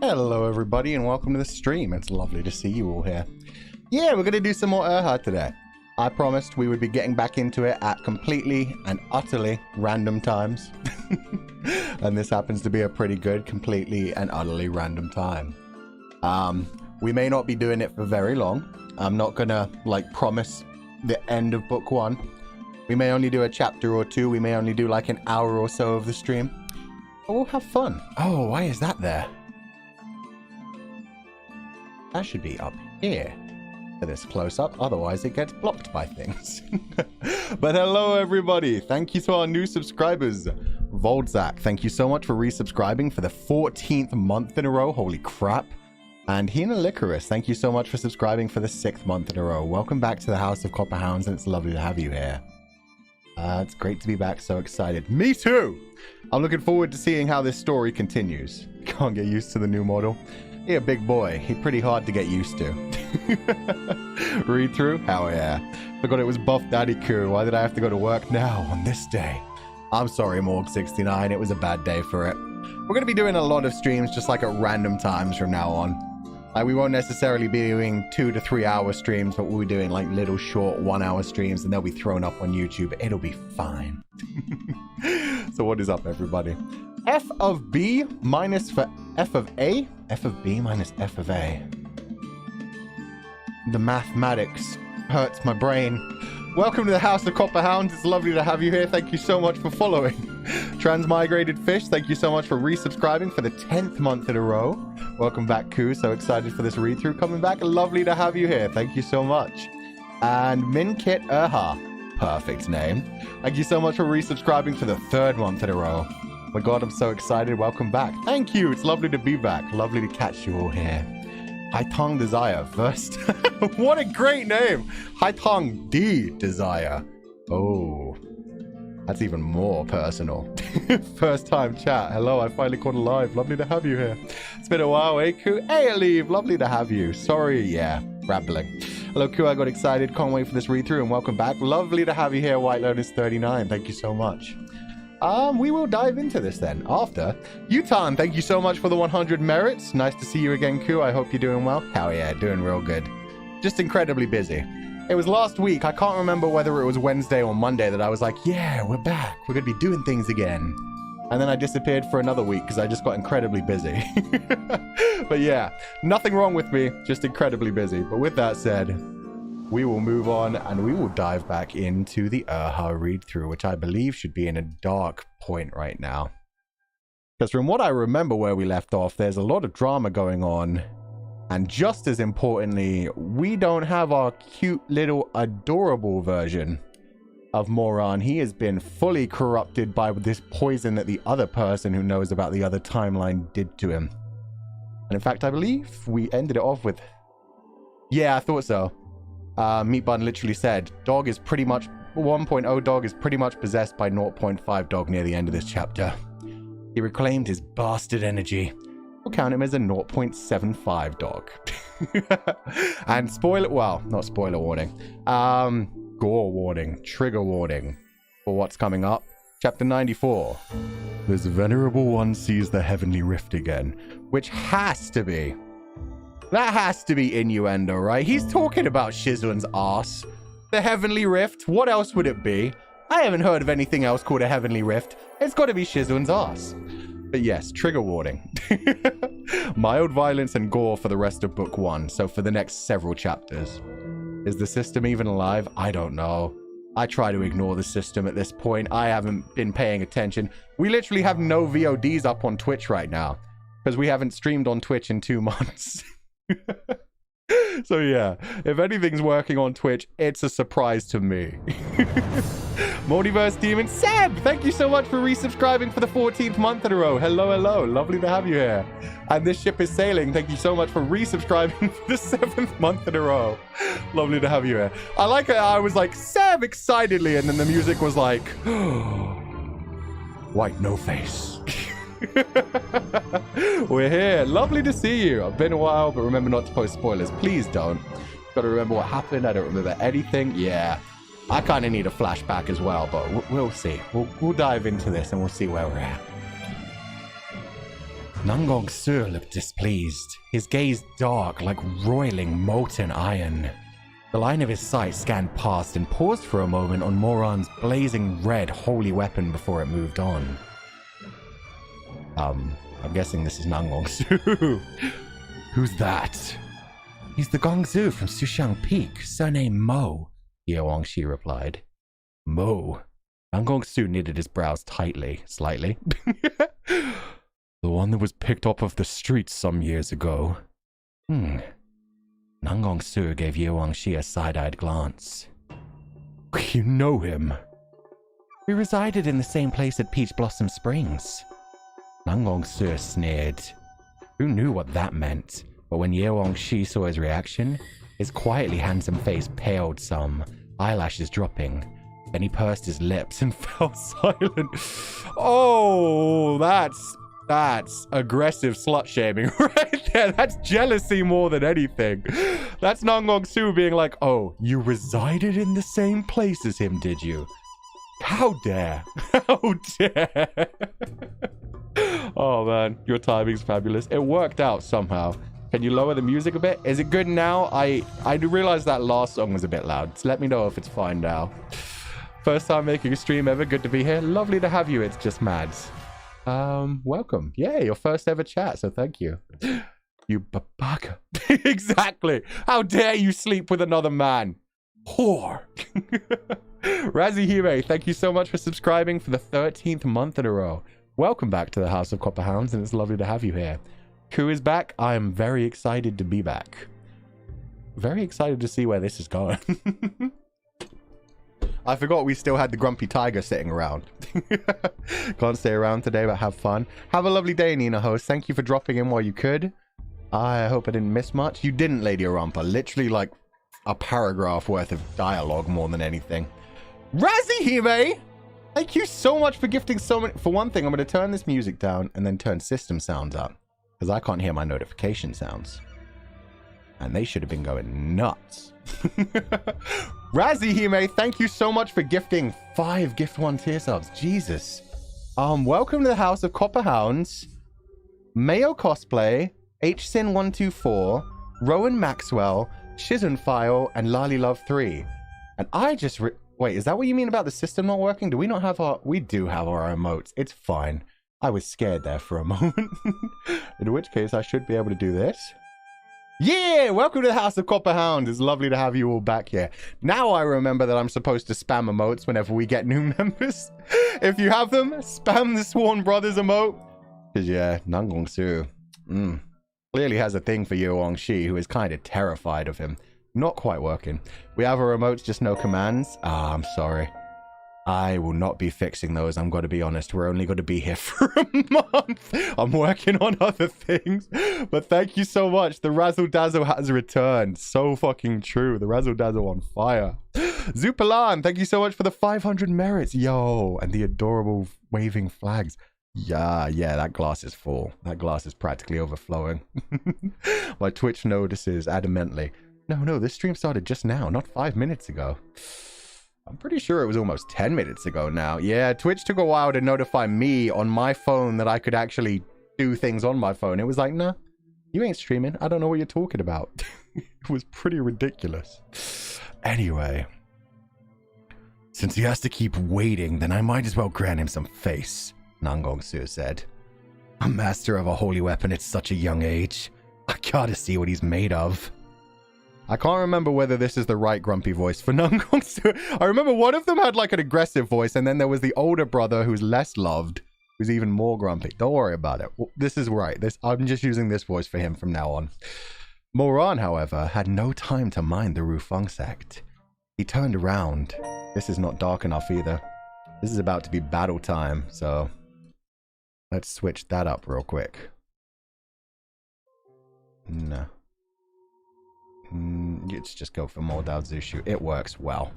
Hello everybody and welcome to the stream. It's lovely to see you all here. Yeah, we're going to do some more Urha today. I promised we would be getting back into it at completely and utterly random times. And this happens to be a pretty good, completely and utterly random time. We may not be doing it for very long. I'm not going to promise the end of book 1. We may only do a chapter or 2. We may only do like an hour or so of the stream. But we'll have fun. Oh, why is that there? That should be up here for this close-up, otherwise it gets blocked by things. But hello everybody, thank you to our new subscribers. Voldzak, thank you so much for resubscribing for the 14th month in a row, holy crap. And Hina Licorice, thank you so much for subscribing for the 6th month in a row. Welcome back to the House of Copper Hounds, and it's lovely to have you here. It's great to be back, so excited. Me too! I'm looking forward to seeing how this story continues. Can't get used to the new model. He a big boy. He pretty hard to get used to. Read through? Hell yeah. Forgot it was Buff Daddy Coup. Why did I have to go to work now on this day? I'm sorry, Morg69. It was a bad day for it. We're going to be doing a lot of streams just like at random times from now on. We won't necessarily be doing 2 to 3 hour streams, but we'll be doing like little short 1 hour streams and they'll be thrown up on YouTube. It'll be fine. So what is up, everybody? F of B minus for F of A? F of B minus F of A. The mathematics hurts my brain. Welcome to the House of Copper Hounds. It's lovely to have you here. Thank you so much for following. Transmigrated Fish, thank you so much for resubscribing for the 10th month in a row. Welcome back, Koo. So excited for this read-through coming back. Lovely to have you here. Thank you so much. And Minkit Urha. Perfect name. Thank you so much for resubscribing for the 3rd month in a row. My God, I'm so excited. Welcome back. Thank you. It's lovely to be back. Lovely to catch you all here. Haitong Desire first. What a great name. Haitong D Desire. Oh, that's even more personal. First time chat. Hello, I finally caught alive. Lovely to have you here. It's been a while, eh, Ku? Hey, Aleve. Lovely to have you. Sorry, yeah, rambling. Hello, Ku. I got excited. Can't wait for this read through and welcome back. Lovely to have you here, White Lotus 39. Thank you so much. We will dive into this then after. Utan, thank you so much for the 100 merits. Nice to see you again, Ku. I hope you're doing well. Hell yeah, doing real good. Just incredibly busy. It was last week. I can't remember whether it was Wednesday or Monday that I was like, yeah, we're back. We're going to be doing things again. And then I disappeared for another week because I just got incredibly busy. But yeah, nothing wrong with me. Just incredibly busy. But with that said, we will move on and we will dive back into the Urha read-through, which I believe should be in a dark point right now. Because from what I remember where we left off, there's a lot of drama going on. And just as importantly, we don't have our cute little adorable version of Moran. He has been fully corrupted by this poison that the other person who knows about the other timeline did to him. And in fact, I believe we ended it off with... Yeah, I thought so. Meat Bun literally said, dog is pretty much... 1.0 dog is pretty much possessed by 0.5 dog near the end of this chapter. He reclaimed his bastard energy. We'll count him as a 0.75 dog. And spoiler... Well, not spoiler warning. Gore warning. Trigger warning. For what's coming up. Chapter 94. This venerable one sees the heavenly rift again. Which has to be... That has to be innuendo, right? He's talking about Shizun's ass. The heavenly rift. What else would it be? I haven't heard of anything else called a heavenly rift. It's got to be Shizun's ass. But yes, trigger warning. Mild violence and gore for the rest of book 1. So for the next several chapters. Is the system even alive? I don't know. I try to ignore the system at this point. I haven't been paying attention. We literally have no VODs up on Twitch right now. Because we haven't streamed on Twitch in 2 months. So yeah, if anything's working on Twitch, it's a surprise to me. Multiverse Demon Seb, thank you so much for resubscribing for the 14th month in a row. Hello, hello, lovely to have you here. And this ship is sailing, thank you so much for resubscribing for the 7th month in a row. Lovely to have you here. I like it. I was like, Seb, excitedly, and then the music was like, White no face. We're here. Lovely to see you. I've been a while, but remember not to post spoilers. Please don't. Gotta remember what happened. I don't remember anything. Yeah. I kind of need a flashback as well, but we'll see. We'll dive into this and we'll see where we're at. Nangong Sur looked displeased, his gaze dark like roiling molten iron. The line of his sight scanned past and paused for a moment on Moran's blazing red holy weapon before it moved on. I'm guessing this is Nangong Su. Who's that? He's the Gongzu from Sushang Peak, surname Mo, Yeowangshi replied. Mo? Nangong Su knitted his brows slightly. The one that was picked up off the streets some years ago. Nangong Su gave Yeowangshi a side-eyed glance. You know him? We resided in the same place at Peach Blossom Springs. Nangong Su sneered. Who knew what that meant? But when Yeowangshi saw his reaction, his quietly handsome face paled some, eyelashes dropping. Then he pursed his lips and fell silent. Oh, that's aggressive slut-shaming right there. That's jealousy more than anything. That's Nangong Su being like, oh, you resided in the same place as him, did you? How dare? How dare? Oh man, your timing's fabulous. It worked out somehow. Can you lower the music a bit? Is it good now? I realized that last song was a bit loud. So let me know if it's fine now. First time making a stream ever. Good to be here. Lovely to have you. It's just Mads. Welcome. Yeah, your first ever chat. So thank you. You babaka. Exactly. How dare you sleep with another man? Whore. Razzie Hime, thank you so much for subscribing for the 13th month in a row. Welcome back to the House of Copper Hounds, and it's lovely to have you here. Ku is back. I am very excited to be back. Very excited to see where this is going. I forgot we still had the grumpy tiger sitting around. Can't stay around today, but have fun. Have a lovely day, Nina Host. Thank you for dropping in while you could. I hope I didn't miss much. You didn't, Lady Arumpa. Literally like a paragraph worth of dialogue more than anything. Razzie, thank you so much for gifting so many. For one thing, I'm going to turn this music down and then turn system sounds up, because I can't hear my notification sounds. And they should have been going nuts. Razzie, thank you so much for gifting 5 Gift 1 tier subs. Jesus. Welcome to the House of Copper Hounds. Mayo Cosplay, HSin124, Rowan Maxwell, Shizenfile, and Lali Love 3. And I just... Wait, is that what you mean about the system not working? Do we not have our... We do have our emotes. It's fine. I was scared there for a moment. In which case, I should be able to do this. Yeah! Welcome to the House of Copper Hound. It's lovely to have you all back here. Now I remember that I'm supposed to spam emotes whenever we get new members. If you have them, spam the Sworn Brothers emote. Because, yeah, Nangong Su clearly has a thing for Yuong Shi, who is kind of terrified of him. Not quite working. We have our remotes, just no commands. Ah, I'm sorry. I will not be fixing those. I'm going to be honest. We're only going to be here for a month. I'm working on other things. But thank you so much. The Razzle Dazzle has returned. So fucking true. The Razzle Dazzle on fire. Zupalan, thank you so much for the 500 merits. Yo, and the adorable waving flags. Yeah, that glass is full. That glass is practically overflowing. My Twitch notices adamantly. No, this stream started just now, not 5 minutes ago. I'm pretty sure it was almost 10 minutes ago now. Yeah, Twitch took a while to notify me on my phone that I could actually do things on my phone. It was like, nah, you ain't streaming. I don't know what you're talking about. It was pretty ridiculous. Anyway, since he has to keep waiting, then I might as well grant him some face, Nangong Su said. A master of a holy weapon at such a young age. I gotta see what he's made of. I can't remember whether this is the right grumpy voice for Nangong Su. I remember one of them had like an aggressive voice, and then there was the older brother who's less loved, who's even more grumpy. Don't worry about it. This is right. I'm just using this voice for him from now on. Moran, however, had no time to mind the Rufeng sect. He turned around. This is not dark enough either. This is about to be battle time, so let's switch that up real quick. No. Let's just go for Moldao Zushu. It works well.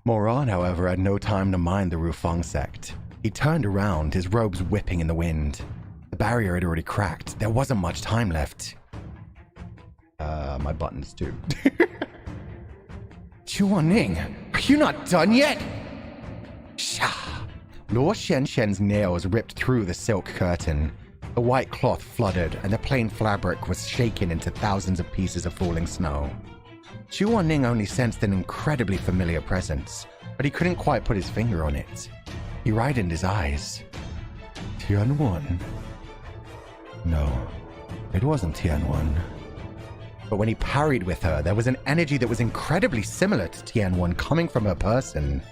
Moran, however, had no time to mind the Rufeng sect. He turned around, his robes whipping in the wind. The barrier had already cracked. There wasn't much time left. My buttons too. Chuaning, are you not done yet? Sha! Luo Shenshen's nails ripped through the silk curtain. The white cloth fluttered, and the plain fabric was shaken into thousands of pieces of falling snow. Xu Wanning only sensed an incredibly familiar presence, but he couldn't quite put his finger on it. He widened his eyes. Tianwen? No, it wasn't Tianwen. But when he parried with her, there was an energy that was incredibly similar to Tianwen coming from her person.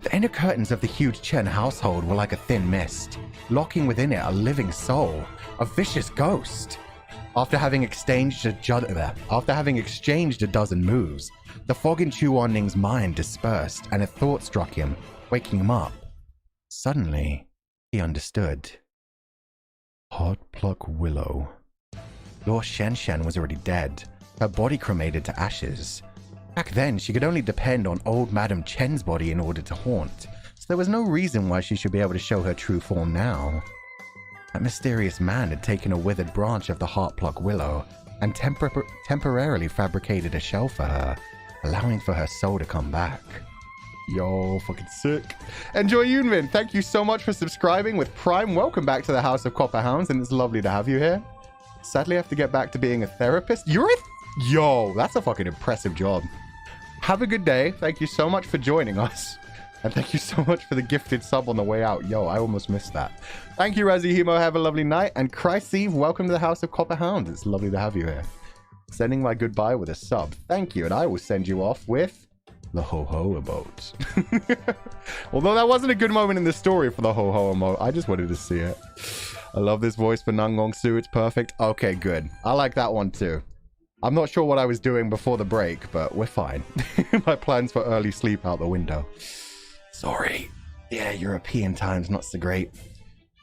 The inner curtains of the huge Chen household were like a thin mist, locking within it a living soul, a vicious ghost. After having exchanged a dozen moves, the fog in Chu Wanning's mind dispersed and a thought struck him, waking him up. Suddenly, he understood. Heart Pluck Willow. Lord Shenshen was already dead, her body cremated to ashes. Back then, she could only depend on old Madame Chen's body in order to haunt, so there was no reason why she should be able to show her true form now. That mysterious man had taken a withered branch of the Heartpluck Willow and temporarily fabricated a shell for her, allowing for her soul to come back. Yo, fucking sick. Enjoy Yunmin, thank you so much for subscribing with Prime. Welcome back to the House of Copper Hounds, and it's lovely to have you here. Sadly, I have to get back to being a therapist. Yo, that's a fucking impressive job. Have a good day. Thank you so much for joining us. And thank you so much for the gifted sub on the way out. Yo, I almost missed that. Thank you, Razzie Hemo. Have a lovely night. And Christ Eve, welcome to the House of Copper Hounds. It's lovely to have you here. Sending my goodbye with a sub. Thank you. And I will send you off with the Ho-Ho emote. Although that wasn't a good moment in the story for the Ho-Ho emote. I just wanted to see it. I love this voice for Nangong Su. It's perfect. Okay, good. I like that one too. I'm not sure what I was doing before the break, but we're fine. My plans for early sleep out the window. Sorry. Yeah, European time's not so great.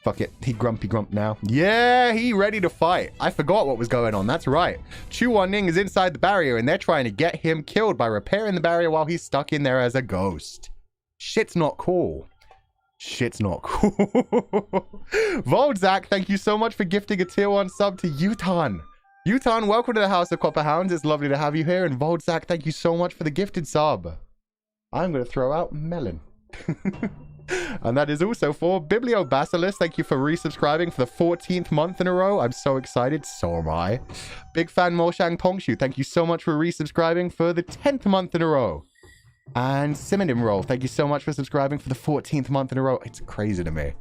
Fuck it. He grumpy grump now. Yeah, he ready to fight. I forgot what was going on. That's right. Cuchallain is inside the barrier and they're trying to get him killed by repairing the barrier while he's stuck in there as a ghost. Shit's not cool. Shit's not cool. Voldzak, thank you so much for gifting a tier 1 sub to Utan. Utan, welcome to the House of Copper Hounds. It's lovely to have you here. And Voldzak, thank you so much for the gifted sub. I'm going to throw out Melon. And that is also for Bibliobasilisk. Thank you for resubscribing for the 14th month in a row. I'm so excited. So am I. Big fan Moshang Tongshu. Thank you so much for resubscribing for the 10th month in a row. And Simonim Roll. Thank you so much for subscribing for the 14th month in a row. It's crazy to me.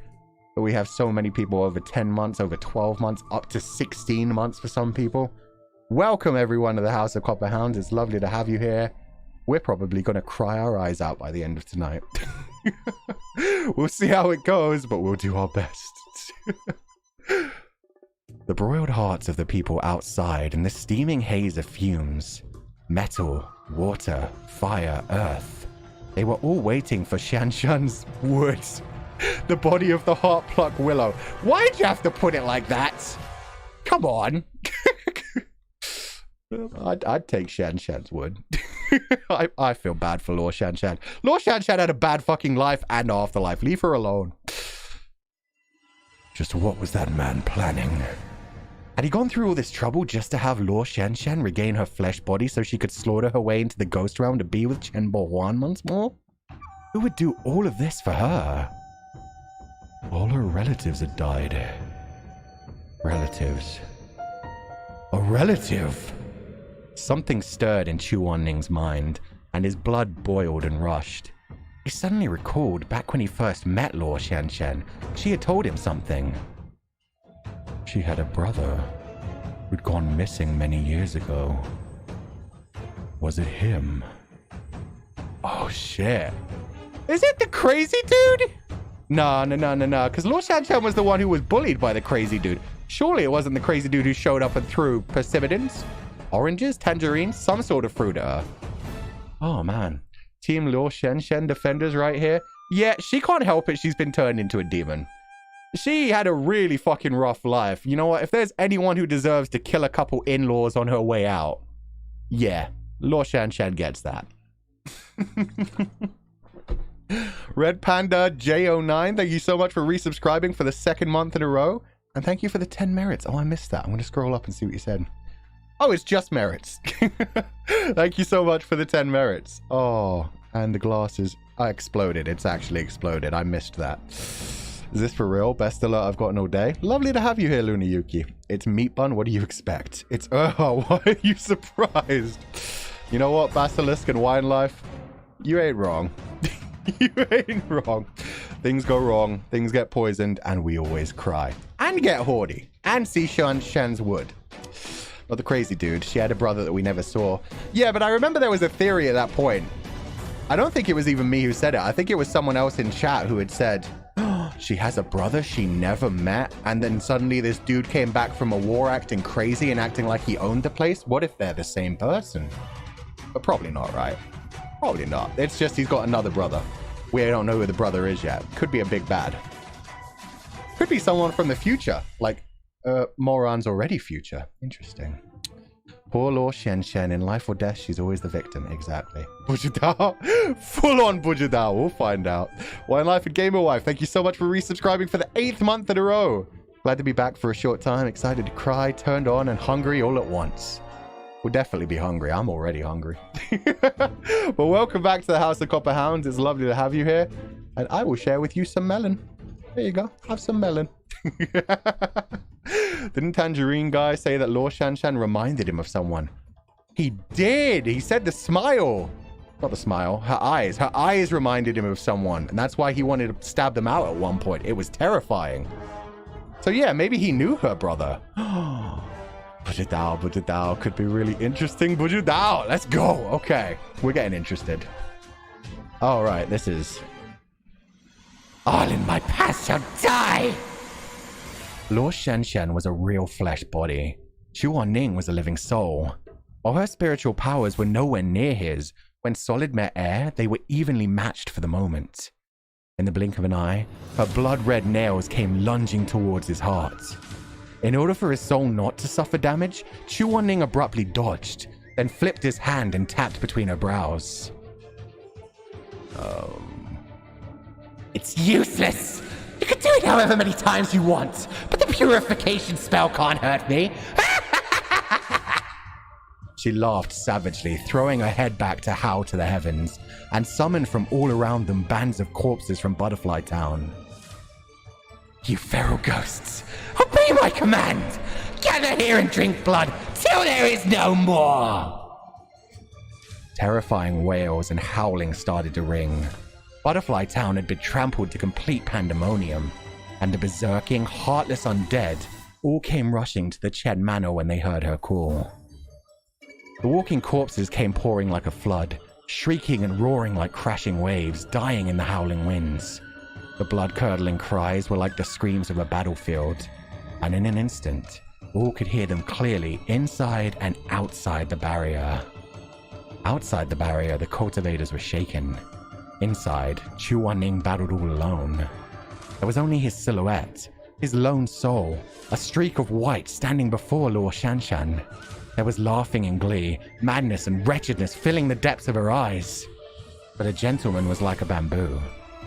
But we have so many people over 10 months, over 12 months, up to 16 months for some people. Welcome everyone to the House of Copper Hounds. It's lovely to have you here. We're probably going to cry our eyes out by the end of tonight. We'll see how it goes, but we'll do our best. The broiled hearts of the people outside in the steaming haze of fumes. Metal, water, fire, earth. They were all waiting for Shanshan's wood. The body of the heart-pluck willow. Why'd you have to put it like that? Come on. I'd take Shanshan's wood. I feel bad for Lord Shanshan. Lord Shanshan had a bad fucking life and afterlife. Leave her alone. Just what was that man planning? Had he gone through all this trouble just to have Lord Shanshan regain her flesh body so she could slaughter her way into the ghost realm to be with Chen Bohuan once more? Who would do all of this for her? All her relatives had died. Relatives. A relative? Something stirred in Chuanning's mind, and his blood boiled and rushed. He suddenly recalled back when he first met Lord Shanshan, she had told him something. She had a brother who'd gone missing many years ago. Was it him? Oh shit. Is it the crazy dude? No, because Lord Shanshan was the one who was bullied by the crazy dude. Surely it wasn't the crazy dude who showed up and threw persimmons, oranges, tangerines, some sort of fruit at her. Oh man. Team Lord Shanshan defenders right here. Yeah, she can't help it. She's been turned into a demon. She had a really fucking rough life. You know what? If there's anyone who deserves to kill a couple in-laws on her way out, yeah, Lord Shanshan gets that. Red Panda J09, thank you so much for resubscribing for the 2nd month in a row. And thank you for the 10 merits. Oh, I missed that. I'm going to scroll up and see what you said. Oh, it's just merits. Thank you so much for the 10 merits. Oh, and the glasses. I exploded. It's actually exploded. I missed that. Is this for real? Best alert I've gotten all day. Lovely to have you here, Luna Yuki. It's meat bun. What do you expect? It's why are you surprised? You know what, Basilisk and Wine Life? You ain't wrong. You ain't wrong. Things go wrong. Things get poisoned, and we always cry. And get horny. And see Shan's wood. Not the crazy dude. She had a brother that we never saw. Yeah, but I remember there was a theory at that point. I don't think it was even me who said it. I think it was someone else in chat who had said, oh, she has a brother she never met. And then suddenly this dude came back from a war acting crazy and acting like he owned the place. What if they're the same person? But probably not, right? Probably not. It's just he's got another brother. We don't know who the brother is yet. Could be a big bad. Could be someone from the future. Like, Moran's already future. Interesting. Poor Lord Shanshan. In life or death, she's always the victim. Exactly. Bujadao. Full on Bujadao. We'll find out. Wine Life and Gamer Wife, thank you so much for resubscribing for the 8th month in a row. Glad to be back for a short time. Excited to cry, turned on, and hungry all at once. We'll definitely be hungry. I'm already hungry. But welcome back to the House of Copper Hounds. It's lovely to have you here. And I will share with you some melon. There you go. Have some melon. Didn't Tangerine Guy say that Lord Shanshan reminded him of someone? He did. He said the smile. Not the smile. Her eyes. Her eyes reminded him of someone. And that's why he wanted to stab them out at one point. It was terrifying. So yeah, maybe he knew her brother. Bujadao could be really interesting. Bujadao, let's go. Okay, we're getting interested. All right, this is... All in my past shall die. Lord Shanshan was a real flesh body. Chuanning was a living soul. While her spiritual powers were nowhere near his, when Solid met air, they were evenly matched for the moment. In the blink of an eye, her blood-red nails came lunging towards his heart. In order for his soul not to suffer damage, Chuan-Ning abruptly dodged, then flipped his hand and tapped between her brows. It's useless! You can do it however many times you want, but the purification spell can't hurt me! She laughed savagely, throwing her head back to howl to the heavens, and summoned from all around them bands of corpses from Butterfly Town. You feral ghosts, obey my command! Gather here and drink blood till there is no more! Terrifying wails and howling started to ring. Butterfly Town had been trampled to complete pandemonium, and the berserking, heartless undead all came rushing to the Chen Manor when they heard her call. The walking corpses came pouring like a flood, shrieking and roaring like crashing waves, dying in the howling winds. The blood-curdling cries were like the screams of a battlefield, and in an instant, all could hear them clearly inside and outside the barrier. Outside the barrier, the cultivators were shaken. Inside, Chuan-Ning battled all alone. There was only his silhouette, his lone soul, a streak of white standing before Luo Shanshan. There was laughing and glee, madness and wretchedness filling the depths of her eyes. But a gentleman was like a bamboo,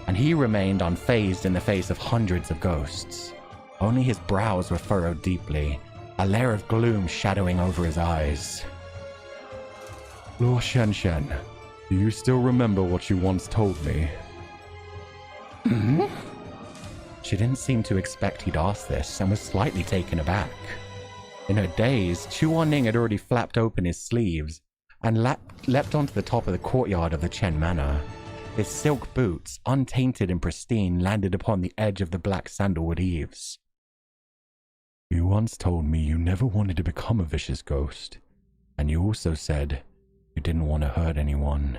and he remained unfazed in the face of hundreds of ghosts. Only his brows were furrowed deeply, a layer of gloom shadowing over his eyes. Luo Shanshan, do you still remember what you once told me? She didn't seem to expect he'd ask this, and was slightly taken aback. In her daze, Chuan-Ning had already flapped open his sleeves and leapt onto the top of the courtyard of the Chen Manor. His silk boots, untainted and pristine, landed upon the edge of the black sandalwood eaves. You once told me you never wanted to become a vicious ghost, and you also said you didn't want to hurt anyone.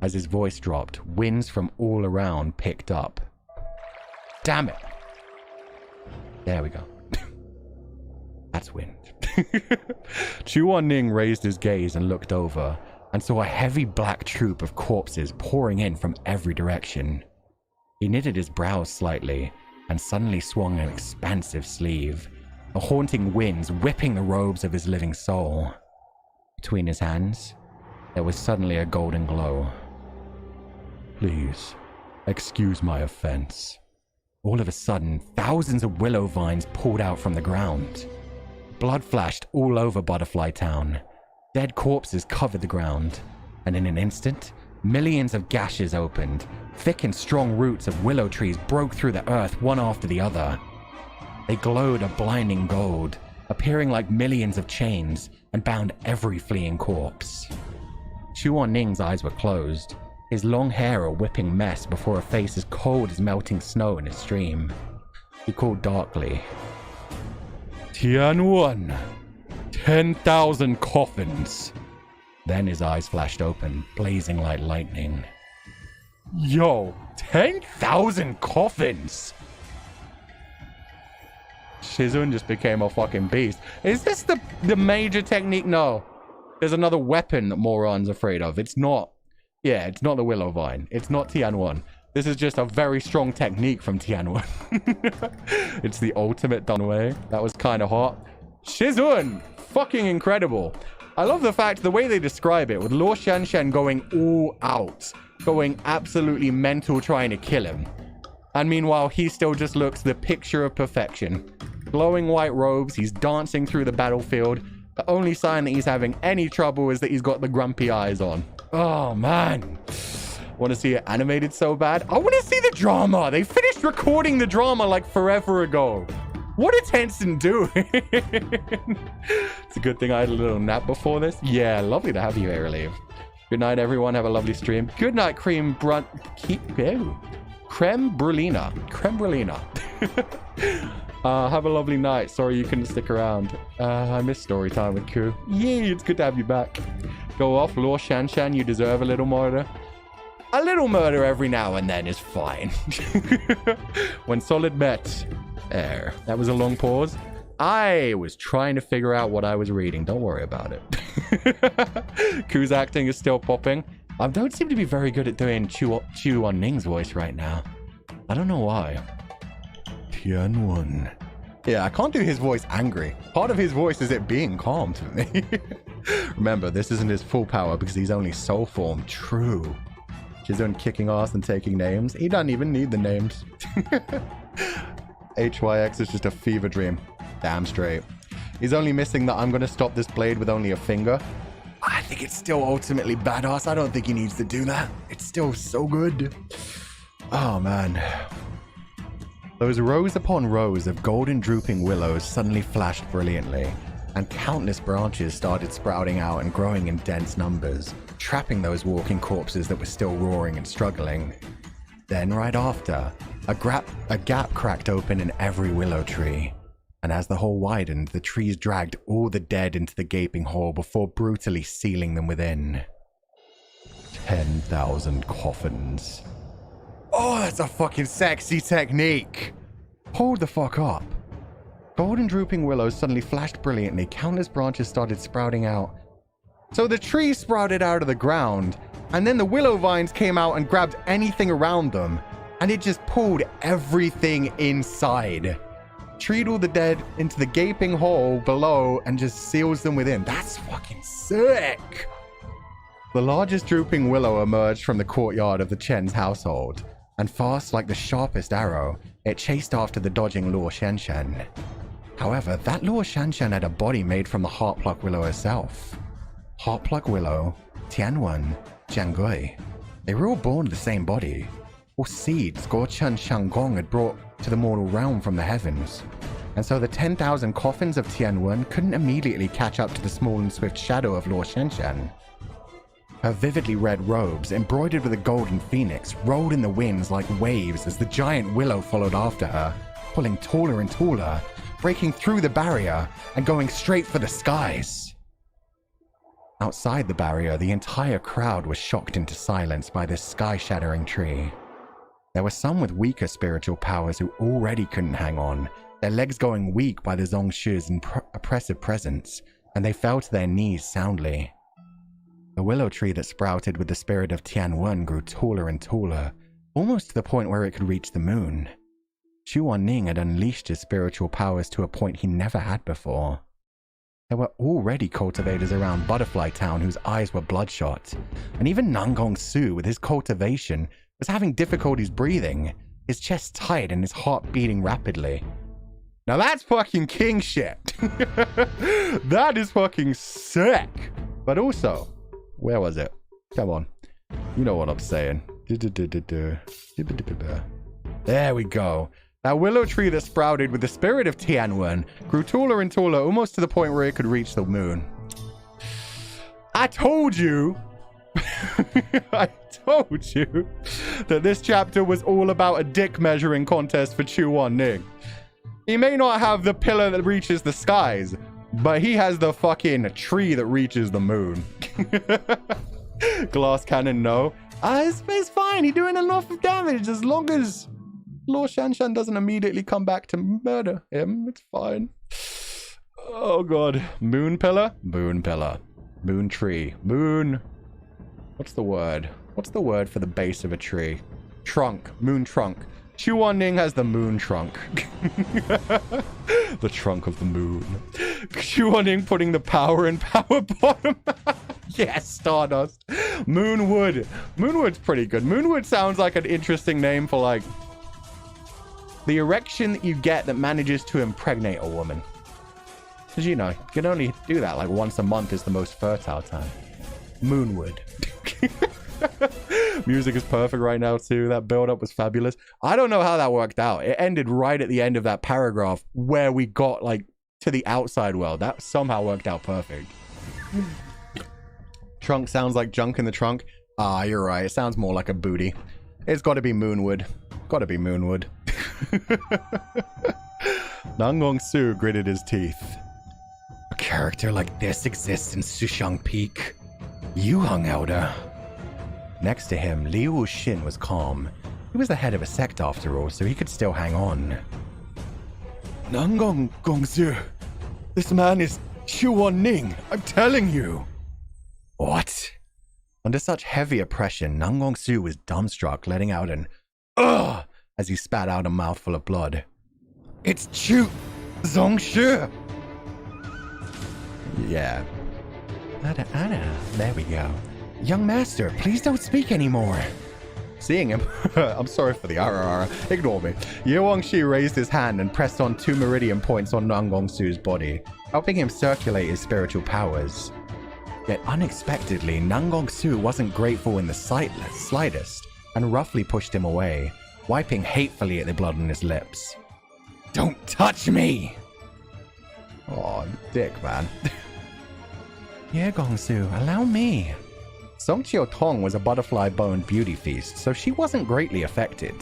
As his voice dropped, winds from all around picked up. Damn it! There we go. That's wind. Chuan-Ning raised his gaze and looked over, and saw a heavy black troop of corpses pouring in from every direction. He knitted his brows slightly, and suddenly swung an expansive sleeve, the haunting winds whipping the robes of his living soul. Between his hands, there was suddenly a golden glow. Please, excuse my offense. All of a sudden, thousands of willow vines pulled out from the ground. Blood flashed all over Butterfly Town. Dead corpses covered the ground, and in an instant, millions of gashes opened. Thick and strong roots of willow trees broke through the earth one after the other. They glowed a blinding gold, appearing like millions of chains, and bound every fleeing corpse. Chuan-Ning's eyes were closed, his long hair a whipping mess before a face as cold as melting snow in a stream. He called darkly, Tianwen, 10,000 coffins. Then his eyes flashed open, blazing like lightning. Yo, 10,000 coffins! Shizun just became a fucking beast. Is this the major technique? No. There's another weapon that Moron's afraid of. It's not. Yeah, it's not the Willow Vine. It's not Tianwen. This is just a very strong technique from Tianwen. It's the ultimate danmei. That was kind of hot. Shizun! Fucking incredible. I love the fact, the way they describe it, with Luo Shanshan going all out. Going absolutely mental trying to kill him. And meanwhile, he still just looks the picture of perfection. Glowing white robes, he's dancing through the battlefield. The only sign that he's having any trouble is that he's got the grumpy eyes on. Oh, man. Want to see it animated so bad? I want to see the drama. They finished recording the drama like forever ago. What is Tencent doing? It's a good thing I had a little nap before this. Yeah, lovely to have you here, Relief. Good night, everyone. Have a lovely stream. Good night, Creme Brulina. Creme Brulina. Have a lovely night. Sorry you couldn't stick around. I missed story time with Ku. Yay, it's good to have you back. Go off, Luo Shanshan. You deserve a little murder. A little murder every now and then is fine. When Solid met. There. That was a long pause. I was trying to figure out what I was reading. Don't worry about it. Ku's acting is still popping. I don't seem to be very good at doing Chu Ning's voice right now. I don't know why. Tianwen. Yeah, I can't do his voice angry. Part of his voice is it being calm to me. Remember, this isn't his full power because he's only soul form. True. She's doing kicking ass and taking names. He doesn't even need the names. HYX is just a fever dream. Damn straight. He's only missing that I'm going to stop this blade with only a finger. I think it's still ultimately badass. I don't think he needs to do that. It's still so good. Oh, man. Those rows upon rows of golden drooping willows suddenly flashed brilliantly, and countless branches started sprouting out and growing in dense numbers, trapping those walking corpses that were still roaring and struggling. Then, right after, a gap cracked open in every willow tree, and as the hole widened, the trees dragged all the dead into the gaping hole before brutally sealing them within. 10,000 coffins. Oh, that's a fucking sexy technique! Hold the fuck up. Golden drooping willows suddenly flashed brilliantly. Countless branches started sprouting out. So the trees sprouted out of the ground, and then the willow vines came out and grabbed anything around them, and it just pulled everything inside. Treed all the dead into the gaping hole below and just seals them within. That's fucking sick! The largest drooping willow emerged from the courtyard of the Chen's household, and fast like the sharpest arrow, it chased after the dodging Luo Shenshen. However, that Luo Shenshen had a body made from the Heartpluck Willow herself. Heartpluck Willow, Tianwen, Jiangui. They were all born of the same body, or seeds Guo Chen Shanggong had brought to the mortal realm from the heavens. And so the 10,000 coffins of Tianwen couldn't immediately catch up to the small and swift shadow of Luo Shenshen. Her vividly red robes, embroidered with a golden phoenix, rolled in the winds like waves as the giant willow followed after her, pulling taller and taller, breaking through the barrier and going straight for the skies. Outside the barrier, the entire crowd was shocked into silence by this sky-shattering tree. There were some with weaker spiritual powers who already couldn't hang on, their legs going weak by the Zongshi's oppressive presence, and they fell to their knees soundly. The willow tree that sprouted with the spirit of Tianwen grew taller and taller, almost to the point where it could reach the moon. Xu Wanning had unleashed his spiritual powers to a point he never had before. There were already cultivators around Butterfly Town whose eyes were bloodshot, and even Nangong Su, with his cultivation, was having difficulties breathing, his chest tight and his heart beating rapidly. Now that's fucking king shit. That is fucking sick. But also, where was it? Come on. You know what I'm saying. There we go. That willow tree that sprouted with the spirit of Tianwen grew taller and taller, almost to the point where it could reach the moon. I told you. I told you that this chapter was all about a dick measuring contest for Chu Wanning. He may not have the pillar that reaches the skies, but he has the fucking tree that reaches the moon. Glass cannon, no. It's fine. He's doing enough damage as long as Luo Shenshen doesn't immediately come back to murder him. It's fine. Oh, God. Moon pillar? Moon pillar. Moon tree. Moon. What's the word? What's the word for the base of a tree? Trunk. Moon trunk. Xu Wanning has the moon trunk. The trunk of the moon. Xu Wanning putting the power in power bottom. Yes, Stardust. Moonwood. Moonwood's pretty good. Moonwood sounds like an interesting name for, like, the erection that you get that manages to impregnate a woman. Because, you know, you can only do that like once a month is the most fertile time. Moonwood. Music is perfect right now too. That build-up was fabulous. I don't know how that worked out. It ended right at the end of that paragraph where we got like to the outside world. That somehow worked out perfect. Trunk sounds like junk in the trunk. Ah, you're right. It sounds more like a booty. It's got to be Moonwood. Got to be Moonwood. Nangong Su gritted his teeth. A character like this exists in Sushang Peak. You hung out, Next to him, Liu Wuxin was calm. He was the head of a sect after all, so he could still hang on. Gongsu, this man is Chuan-Ning, I'm telling you. What? Under such heavy oppression, Gongsu was dumbstruck, letting out an ugh as he spat out a mouthful of blood. It's Chu Zongshi. Yeah. There we go. Young master, please don't speak anymore. Seeing him, I'm sorry for the RRR, ignore me. Ye Wangshi raised his hand and pressed on 2 meridian points on Gongsu's body, helping him circulate his spiritual powers. Yet unexpectedly, Gongsu wasn't grateful in the slightest, and roughly pushed him away, wiping hatefully at the blood on his lips. Don't touch me! Aw, dick, man. Yeah, Gongsu, allow me. Song Chiao-tong was a butterfly-boned beauty feast, so she wasn't greatly affected.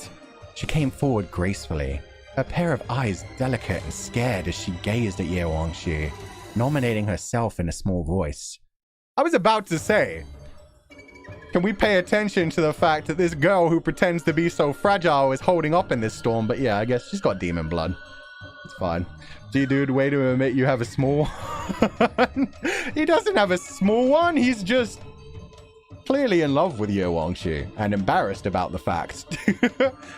She came forward gracefully, her pair of eyes delicate and scared as she gazed at Ye Wangshi, nominating herself in a small voice. I was about to say, can we pay attention to the fact that this girl who pretends to be so fragile is holding up in this storm? But yeah, I guess she's got demon blood. It's fine. Gee, dude, way to admit you have a small one. He doesn't have a small one. He's just clearly in love with Ye Wangshi and embarrassed about the fact.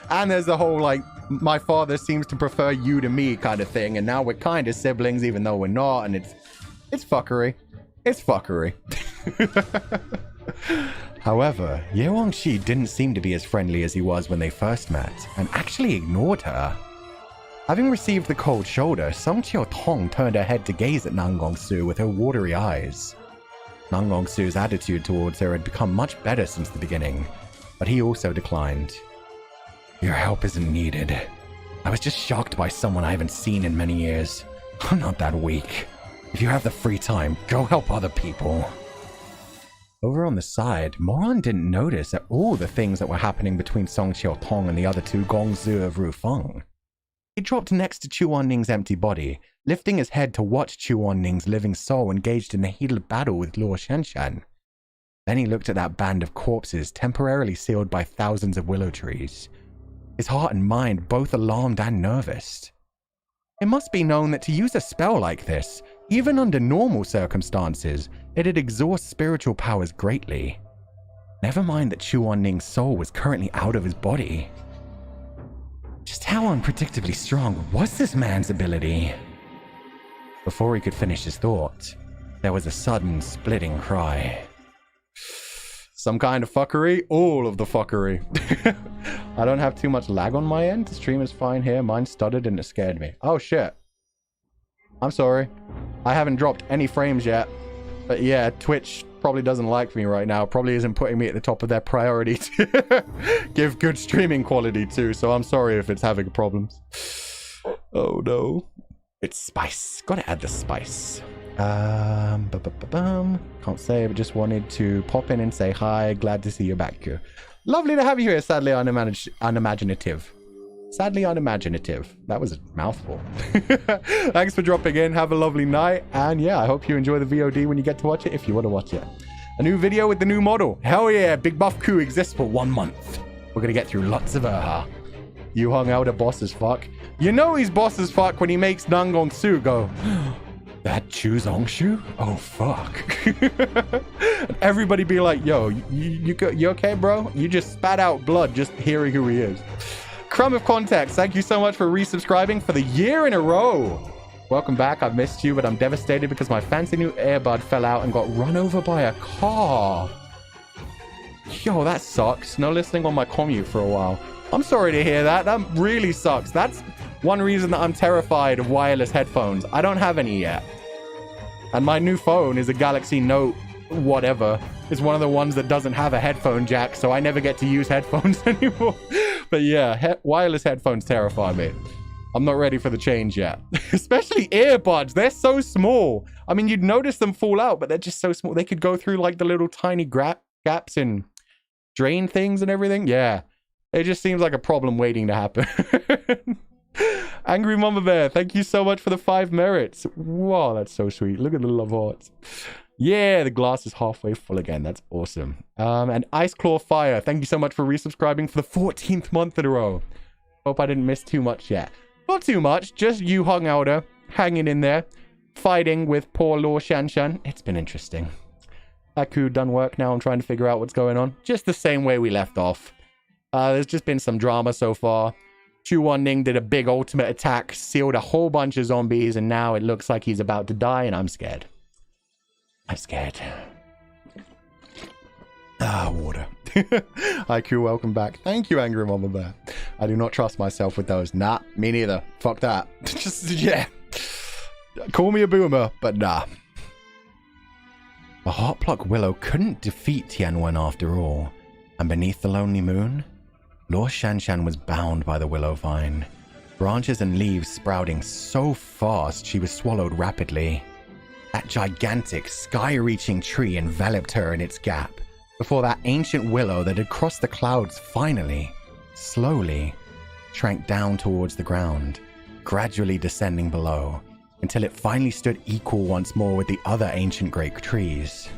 And there's the whole, like, my father seems to prefer you to me kind of thing. And now we're kind of siblings, even though we're not. And it's fuckery. It's fuckery. However, Ye Wangshi didn't seem to be as friendly as he was when they first met, and actually ignored her. Having received the cold shoulder, Song Chiao-tong turned her head to gaze at Gongsu with her watery eyes. Gongsu's attitude towards her had become much better since the beginning, but he also declined. Your help isn't needed. I was just shocked by someone I haven't seen in many years. I'm not that weak. If you have the free time, go help other people. Over on the side, Moran didn't notice at all the things that were happening between Song Chiao-tong and the other 2 Gongsu of Rufeng. He dropped next to Chuan-Ning's empty body, lifting his head to watch Chuan-Ning's living soul engaged in a heated battle with Luo Shenshan. Then he looked at that band of corpses temporarily sealed by thousands of willow trees, his heart and mind both alarmed and nervous. It must be known that to use a spell like this, even under normal circumstances, it'd exhaust spiritual powers greatly. Never mind that Chuan-Ning's soul was currently out of his body. Just how unpredictably strong was this man's ability? Before he could finish his thought, there was a sudden splitting cry. Some kind of fuckery? All of the fuckery. I don't have too much lag on my end. The stream is fine here. Mine stuttered and it scared me. Oh shit. I'm sorry. I haven't dropped any frames yet. But yeah, Twitch probably doesn't like me right now. Probably isn't putting me at the top of their priority to give good streaming quality to. So I'm sorry if it's having problems. Oh no. It's spice. Gotta add the spice. Can't say, but just wanted to pop in and say hi. Glad to see you back here. Lovely to have you here. Sadly unimaginative. Sadly unimaginative. That was a mouthful. Thanks for dropping in. Have a lovely night. And yeah, I hope you enjoy the VOD when you get to watch it, if you want to watch it. A new video with the new model. Hell yeah, Big Buff Coup exists for 1 month. We're gonna get through lots of You hung out a boss as fuck. You know he's boss as fuck when he makes Gongsu go, that Chu Zongshu? Oh fuck. Everybody be like, yo, you okay, bro? You just spat out blood just hearing who he is. Crumb of Context, thank you so much for resubscribing for the year in a row. Welcome back. I've missed you, but I'm devastated because my fancy new earbud fell out and got run over by a car. Yo, that sucks. No listening on my commute for a while. I'm sorry to hear that. That really sucks. That's one reason that I'm terrified of wireless headphones. I don't have any yet. And my new phone is a Galaxy Note whatever. It's one of the ones that doesn't have a headphone jack, so I never get to use headphones anymore. But yeah, wireless headphones terrify me. I'm not ready for the change yet. Especially earbuds. They're so small. I mean, you'd notice them fall out, but they're just so small. They could go through like the little tiny gaps in drain things and everything. Yeah. It just seems like a problem waiting to happen. Angry Mama Bear, thank you so much for the 5 merits. Wow, that's so sweet. Look at the love hearts. Yeah, the glass is halfway full again. That's awesome. And Ice Claw Fire, thank you so much for resubscribing for the 14th month in a row. Hope I didn't miss too much yet. Not too much. Just you hung out her, hanging in there, fighting with poor Luo Shanshan. It's been interesting. Aku done work now. I'm trying to figure out what's going on. Just the same way we left off. There's just been some drama so far. Chu Wanning did a big ultimate attack, sealed a whole bunch of zombies, and now it looks like he's about to die, and I'm scared. I'm scared. Water. IQ, welcome back. Thank you, Angry Mama Bear. I do not trust myself with those. Nah, me neither. Fuck that. Just, yeah. Call me a boomer, but nah. The Heartpluck Willow couldn't defeat Tianwen after all, and beneath the lonely moon, Luo Shanshan was bound by the willow vine, branches and leaves sprouting so fast she was swallowed rapidly. That gigantic, sky-reaching tree enveloped her in its gap, before that ancient willow that had crossed the clouds finally, slowly, shrank down towards the ground, gradually descending below, until it finally stood equal once more with the other ancient great trees.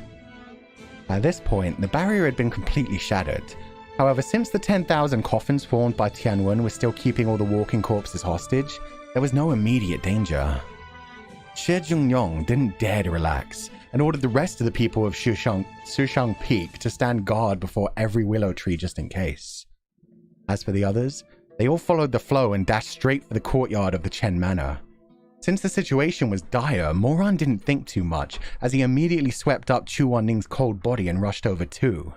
At this point, the barrier had been completely shattered. However, since the 10,000 coffins formed by Tianwen were still keeping all the walking corpses hostage, there was no immediate danger. Xie Jungyong didn't dare to relax, and ordered the rest of the people of Sushang Peak to stand guard before every willow tree just in case. As for the others, they all followed the flow and dashed straight for the courtyard of the Chen Manor. Since the situation was dire, Moran didn't think too much, as he immediately swept up Chu Wanning's cold body and rushed over too.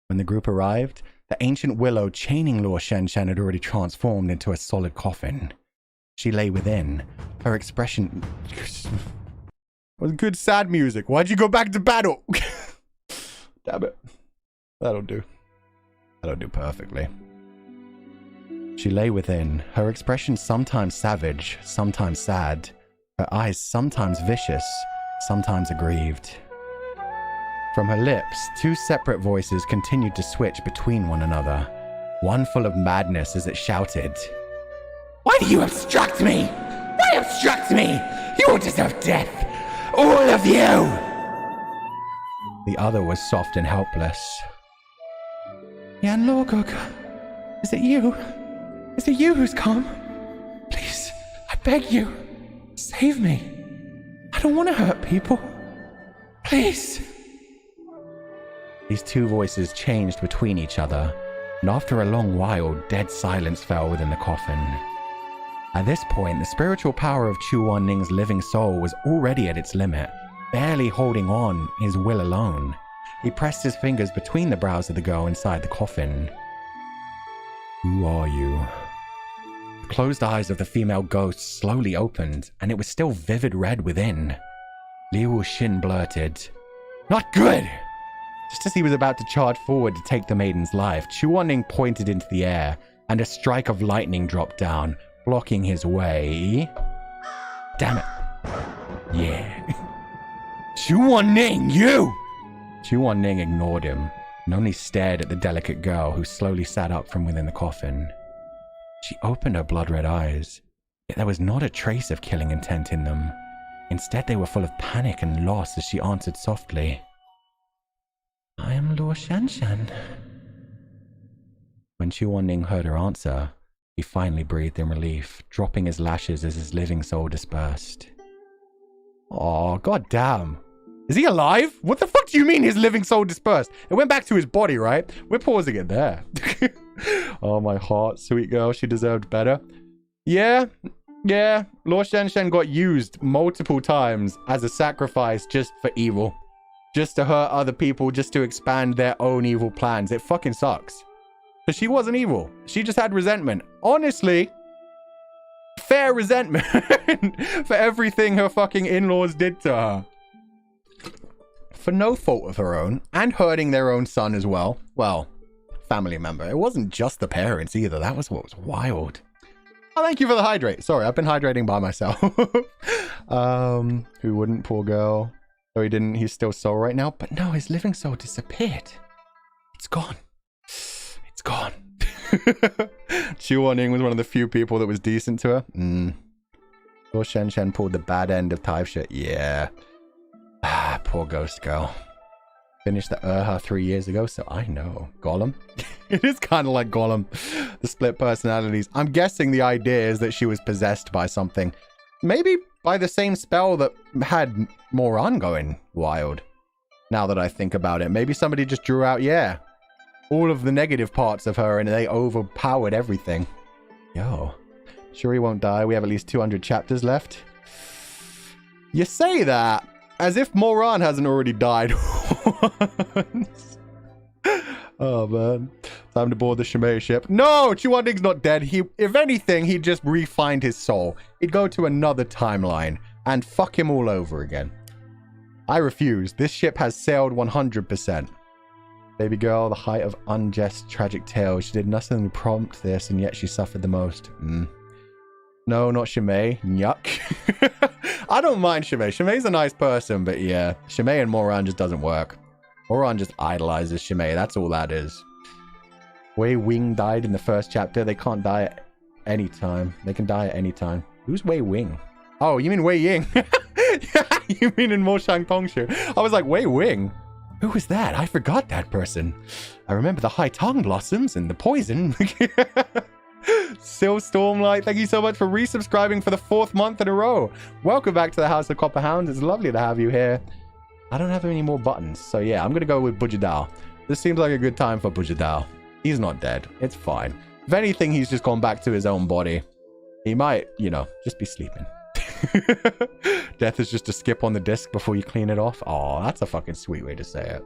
When the group arrived, the ancient willow chaining Luo Shanshan had already transformed into a solid coffin. She lay within, her expression... was good sad music. Why'd you go back to battle? Damn it. That'll do. That'll do perfectly. She lay within, her expression sometimes savage, sometimes sad, her eyes sometimes vicious, sometimes aggrieved. From her lips, two separate voices continued to switch between one another, one full of madness as it shouted, "Why do you obstruct me? Why obstruct me? You all deserve death! All of you!" The other was soft and helpless. "Yan Logok, is it you? Is it you who's come? Please, I beg you, save me. I don't want to hurt people. Please." These two voices changed between each other, and after a long while, dead silence fell within the coffin. At this point, the spiritual power of Chu Wanning's living soul was already at its limit, barely holding on his will alone. He pressed his fingers between the brows of the girl inside the coffin. "Who are you?" The closed eyes of the female ghost slowly opened, and it was still vivid red within. Liu Wuxin blurted, "Not good!" Just as he was about to charge forward to take the maiden's life, Chu Wanning pointed into the air, and a strike of lightning dropped down, blocking his way. Damn it. Yeah. Chu Wanning, you! Chu Wanning ignored him, and only stared at the delicate girl who slowly sat up from within the coffin. She opened her blood-red eyes, yet there was not a trace of killing intent in them. Instead, they were full of panic and loss as she answered softly, "I am Luo Shanshan." When Chu Wanning heard her answer, he finally breathed in relief, dropping his lashes as his living soul dispersed. Oh, goddamn. Is he alive? What the fuck do you mean his living soul dispersed? It went back to his body, right? We're pausing it there. Oh, my heart. Sweet girl. She deserved better. Yeah. Luo Shanshan got used multiple times as a sacrifice just for evil. Just to hurt other people, just to expand their own evil plans. It fucking sucks. But she wasn't evil. She just had resentment. Honestly, fair resentment for everything her fucking in-laws did to her. For no fault of her own, and hurting their own son as well. Well, family member. It wasn't just the parents either. That was what was wild. Oh, thank you for the hydrate. Sorry, I've been hydrating by myself. Who wouldn't, poor girl. No, he didn't. He's still soul right now. But no, his living soul disappeared. It's gone. It's gone. Chu Wanning was one of the few people that was decent to her. Luo Shanshan pulled the bad end of type shit. Yeah. Poor ghost girl. Finished the Urha 3 years ago, so I know. Gollum. It is kind of like Gollum, the split personalities. I'm guessing the idea is that she was possessed by something. Maybe by the same spell that had Moran going wild. Now that I think about it, maybe somebody just drew out, yeah, all of the negative parts of her and they overpowered everything. Yo, sure he won't die. We have at least 200 chapters left. You say that as if Moran hasn't already died once. Oh, man. Time to board the Shimei ship. No, Chuanding's not dead. If anything, he'd just re-find his soul. He'd go to another timeline and fuck him all over again. I refuse. This ship has sailed 100%. Baby girl, the height of unjust, tragic tale. She did nothing to prompt this, and yet she suffered the most. No, not Shimei. Yuck. I don't mind Shimei. Shimei's a nice person, but yeah, Shimei and Moran just doesn't work. Moran just idolizes Shimei. That's all that is. Wei Wing died in the first chapter. They can't die at any time. They can die at any time. Who's Wei Wing? Oh, you mean Wei Ying? Yeah, you mean in Mo Shang Tong Shu. I was like, Wei Wing? Who was that? I forgot that person. I remember the high tongue blossoms and the poison. Sil Stormlight, thank you so much for resubscribing for the 4th month in a row. Welcome back to the House of Copper Hounds. It's lovely to have you here. I don't have any more buttons, so yeah, I'm going to go with Bujadao. This seems like a good time for Bujadao. He's not dead. It's fine. If anything, he's just gone back to his own body. He might, you know, just be sleeping. Death is just a skip on the disc before you clean it off. Oh, that's a fucking sweet way to say it.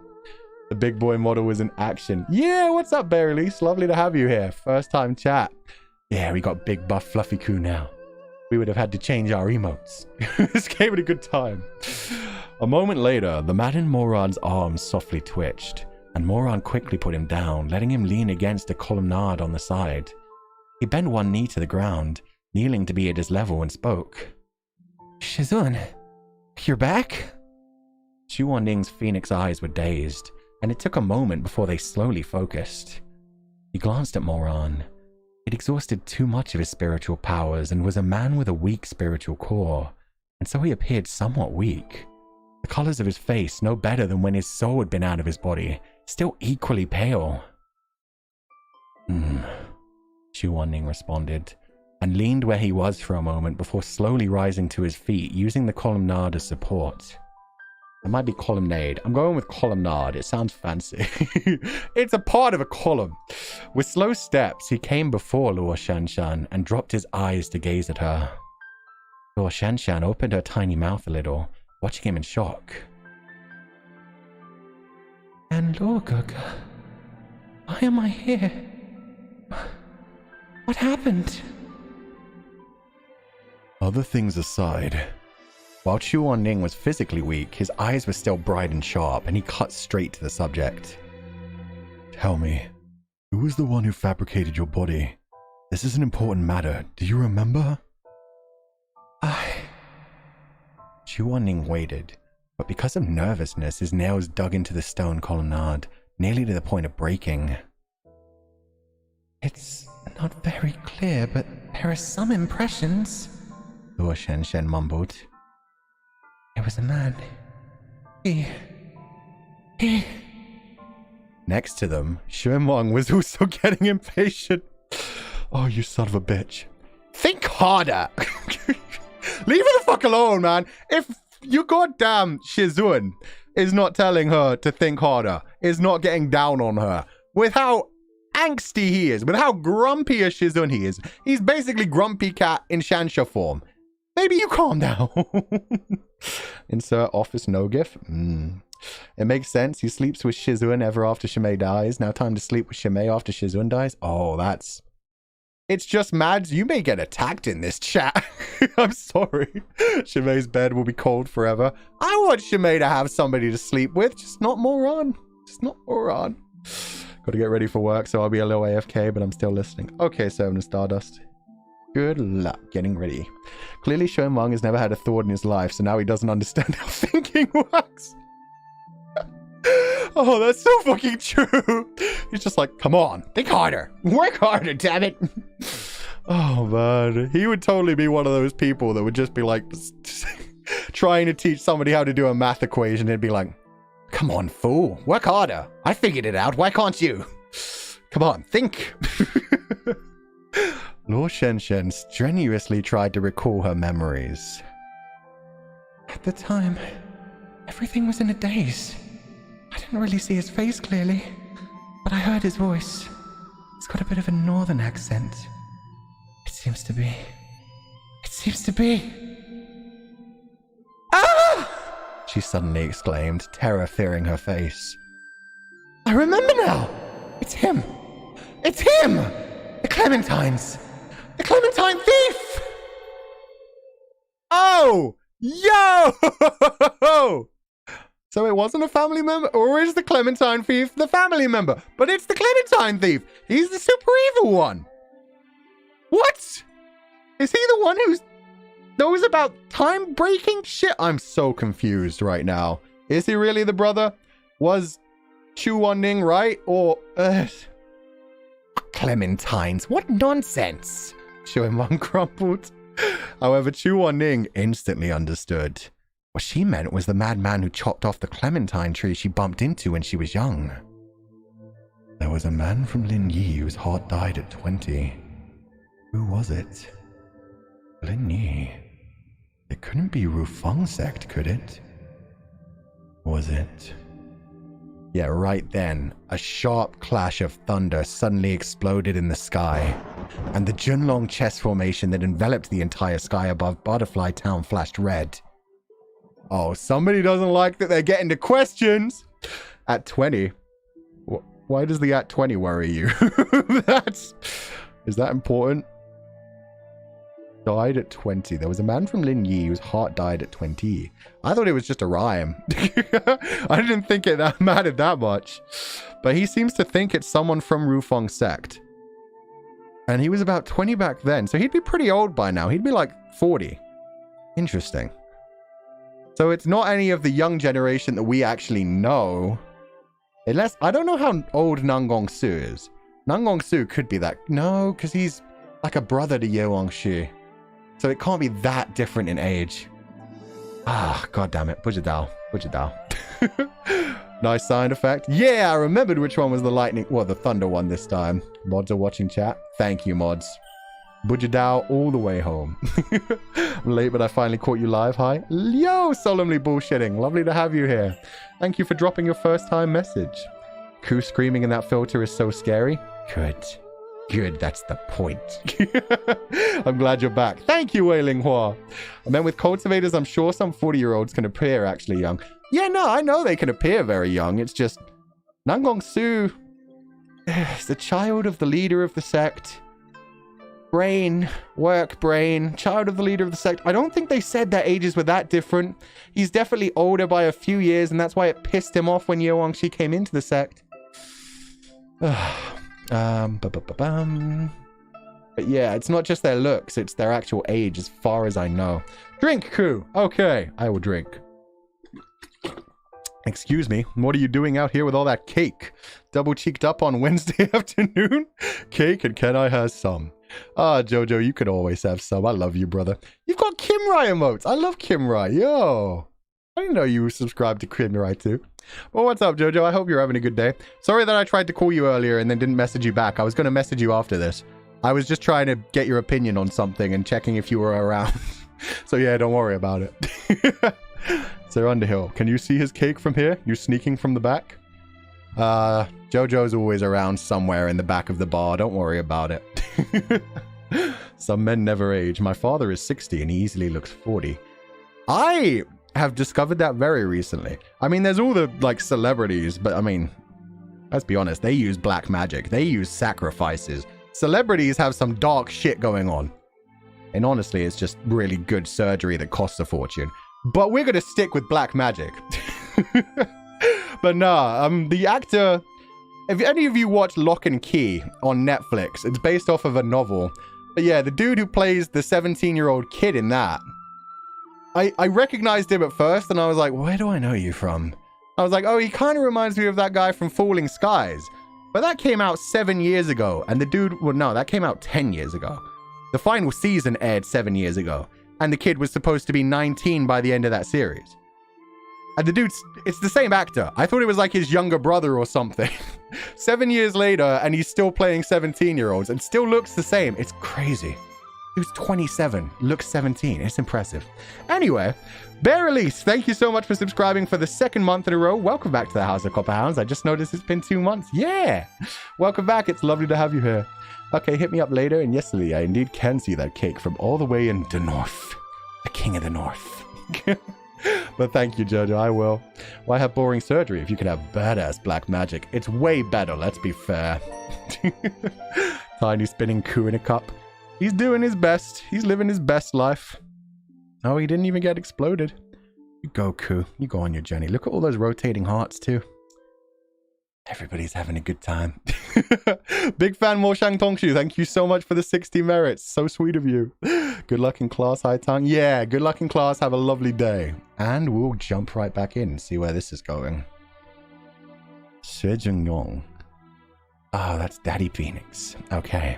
The big boy model is in action. Yeah, what's up, Berylise? Lovely to have you here. First time chat. Yeah, we got big buff fluffy Coo now. We would have had to change our emotes. This gave it a good time. A moment later, the man in Moran's arms softly twitched, and Moran quickly put him down, letting him lean against a colonnade on the side. He bent one knee to the ground, kneeling to be at his level, and spoke. Shizun, you're back? Chuanding's phoenix eyes were dazed, and it took a moment before they slowly focused. He glanced at Moran. He'd exhausted too much of his spiritual powers and was a man with a weak spiritual core, and so he appeared somewhat weak. The colors of his face no better than when his soul had been out of his body, still equally pale. Chuanding responded, and leaned where he was for a moment before slowly rising to his feet, using the colonnade as support. It might be colonnade. I'm going with colonnade. It sounds fancy. It's a part of a column. With slow steps, he came before Luo Shanshan and dropped his eyes to gaze at her. Luo Shanshan opened her tiny mouth a little, watching him in shock. And Luo Gaga, why am I here? What happened? Other things aside, while Chuanding was physically weak, his eyes were still bright and sharp, and he cut straight to the subject. Tell me, who was the one who fabricated your body? This is an important matter. Do you remember? Chuanding waited, but because of nervousness, his nails dug into the stone colonnade, nearly to the point of breaking. It's not very clear, but there are some impressions, Luo Shanshan mumbled. It was a man. He... Next to them, Xuanwang was also getting impatient. Oh, you son of a bitch. Think harder! Leave her the fuck alone, man. If your goddamn Shizun is not telling her to think harder, is not getting down on her, with how angsty he is, with how grumpy a Shizun he is, he's basically Grumpy Cat in Shansha form. Maybe you calm down. Insert office no gif. It makes sense. He sleeps with Shizun ever after Shimei dies. Now time to sleep with Shimei after Shizun dies. Oh, that's... It's just Mads. You may get attacked in this chat. I'm sorry. Shimei's bed will be cold forever. I want Shimei to have somebody to sleep with. Just not Moran. Just not Moran. Got to get ready for work, so I'll be a little AFK, but I'm still listening. Okay, Servant of Stardust. Good luck getting ready. Clearly, Xuanwang has never had a thought in his life, so now he doesn't understand how thinking works. Oh, that's so fucking true. He's just like, come on, think harder. Work harder, damn it. Oh, man. He would totally be one of those people that would just be like, trying to teach somebody how to do a math equation. It'd be like, come on, fool. Work harder. I figured it out. Why can't you? Come on, think. Luo Shenshen strenuously tried to recall her memories. At the time, everything was in a daze. I didn't really see his face clearly, but I heard his voice. He's got a bit of a northern accent. It seems to be. Ah! She suddenly exclaimed, terror filling her face. I remember now! It's him! It's him! The Clementines! The Clementine thief! Oh! Yo! So it wasn't a family member? Or is the Clementine thief the family member? But it's the Clementine thief! He's the super evil one! What? Is he the one who knows about time-breaking shit? I'm so confused right now. Is he really the brother? Was Chu Wan-ning right? Or... Clementines, what nonsense! Shuiman grumbled. However, Chu Wan-ning instantly understood. What she meant was the madman who chopped off the clementine tree she bumped into when she was young. There was a man from Lin Yi whose heart died at 20. Who was it? Lin Yi. It couldn't be Rufeng sect, could it? Was it? Yeah, right then, a sharp clash of thunder suddenly exploded in the sky, and the Junlong chess formation that enveloped the entire sky above Butterfly Town flashed red. Oh, somebody doesn't like that they're getting to questions! At 20? Why does the at 20 worry you? Is that important? Died at 20. There was a man from Lin Yi whose heart died at 20. I thought it was just a rhyme. I didn't think it that mattered that much. But he seems to think it's someone from Rufeng sect. And he was about 20 back then, so he'd be pretty old by now. He'd be like 40. Interesting. So it's not any of the young generation that we actually know. Unless, I don't know how old Nan Gongsu is. Nan Gongsu could be that. No, because he's like a brother to Ye Wangshi. So it can't be that different in age. Ah, god damn it. Bujadao. Nice sound effect. Yeah, I remembered which one was the lightning. Well, the thunder one this time. Mods are watching chat. Thank you, mods. Bujadao all the way home. I'm late, but I finally caught you live. Hi. Yo, solemnly bullshitting. Lovely to have you here. Thank you for dropping your first time message. Ku screaming in that filter is so scary. Good, that's the point. I'm glad you're back. Thank you, Wailing Hua. I meant with cultivators, I'm sure some 40-year-olds can appear actually young. Yeah, no, I know they can appear very young. It's just Nan Gongsu is the child of the leader of the sect. Work brain, child of the leader of the sect. I don't think they said their ages were that different. He's definitely older by a few years, and that's why it pissed him off when Ye Wangshi came into the sect. But yeah, it's not just their looks, it's their actual age as far as I know. Drink, Ku. Okay, I will drink. Excuse me, what are you doing out here with all that cake? Double cheeked up on Wednesday afternoon? Cake, and can I have some? Ah, Jojo, you can always have some. I love you, brother. You've got Kimrai emotes. I love Kimrai. Yo. I didn't know you subscribed to Kimrai too. Well, what's up, Jojo? I hope you're having a good day. Sorry that I tried to call you earlier and then didn't message you back. I was going to message you after this. I was just trying to get your opinion on something and checking if you were around. So yeah, don't worry about it. Sir Underhill, can you see his cake from here? You sneaking from the back? Jojo's always around somewhere in the back of the bar. Don't worry about it. Some men never age. My father is 60 and he easily looks 40. I have discovered that very recently. I mean, there's all the like celebrities, but I mean, let's be honest, they use black magic. They use sacrifices. Celebrities have some dark shit going on. And honestly, it's just really good surgery that costs a fortune. But we're gonna stick with black magic. But nah, the actor, if any of you watch Lock and Key on Netflix, it's based off of a novel. But yeah, the dude who plays the 17-year-old kid in that, I recognized him at first and I was like, where do I know you from? I was like, oh, he kind of reminds me of that guy from Falling Skies. But that came out 7 years ago. And the dude, well, no, that came out 10 years ago. The final season aired 7 years ago. And the kid was supposed to be 19 by the end of that series. And the dude's, it's the same actor. I thought it was like his younger brother or something. 7 years later, and he's still playing 17-year-olds and still looks the same. It's crazy. He was 27, looks 17. It's impressive. Anyway, Bear Release, thank you so much for subscribing for the second month in a row. Welcome back to the House of Copper Hounds. I just noticed it's been 2 months. Yeah. Welcome back. It's lovely to have you here. Okay, hit me up later. And yes, Lee, I indeed can see that cake from all the way in the north. The king of the north. But thank you, Jojo. I will. Why have boring surgery if you can have badass black magic? It's way better, let's be fair. Tiny spinning Ku in a cup. He's doing his best. He's living his best life. Oh, he didn't even get exploded. You go, Ku. You go on your journey. Look at all those rotating hearts, too. Everybody's having a good time. Big fan, Mo Shang Tongshu. Thank you so much for the 60 merits. So sweet of you. Good luck in class, High Tongue. Yeah, good luck in class. Have a lovely day. And we'll jump right back in and see where this is going. Shi Jingyong. Oh, that's Daddy Phoenix. Okay.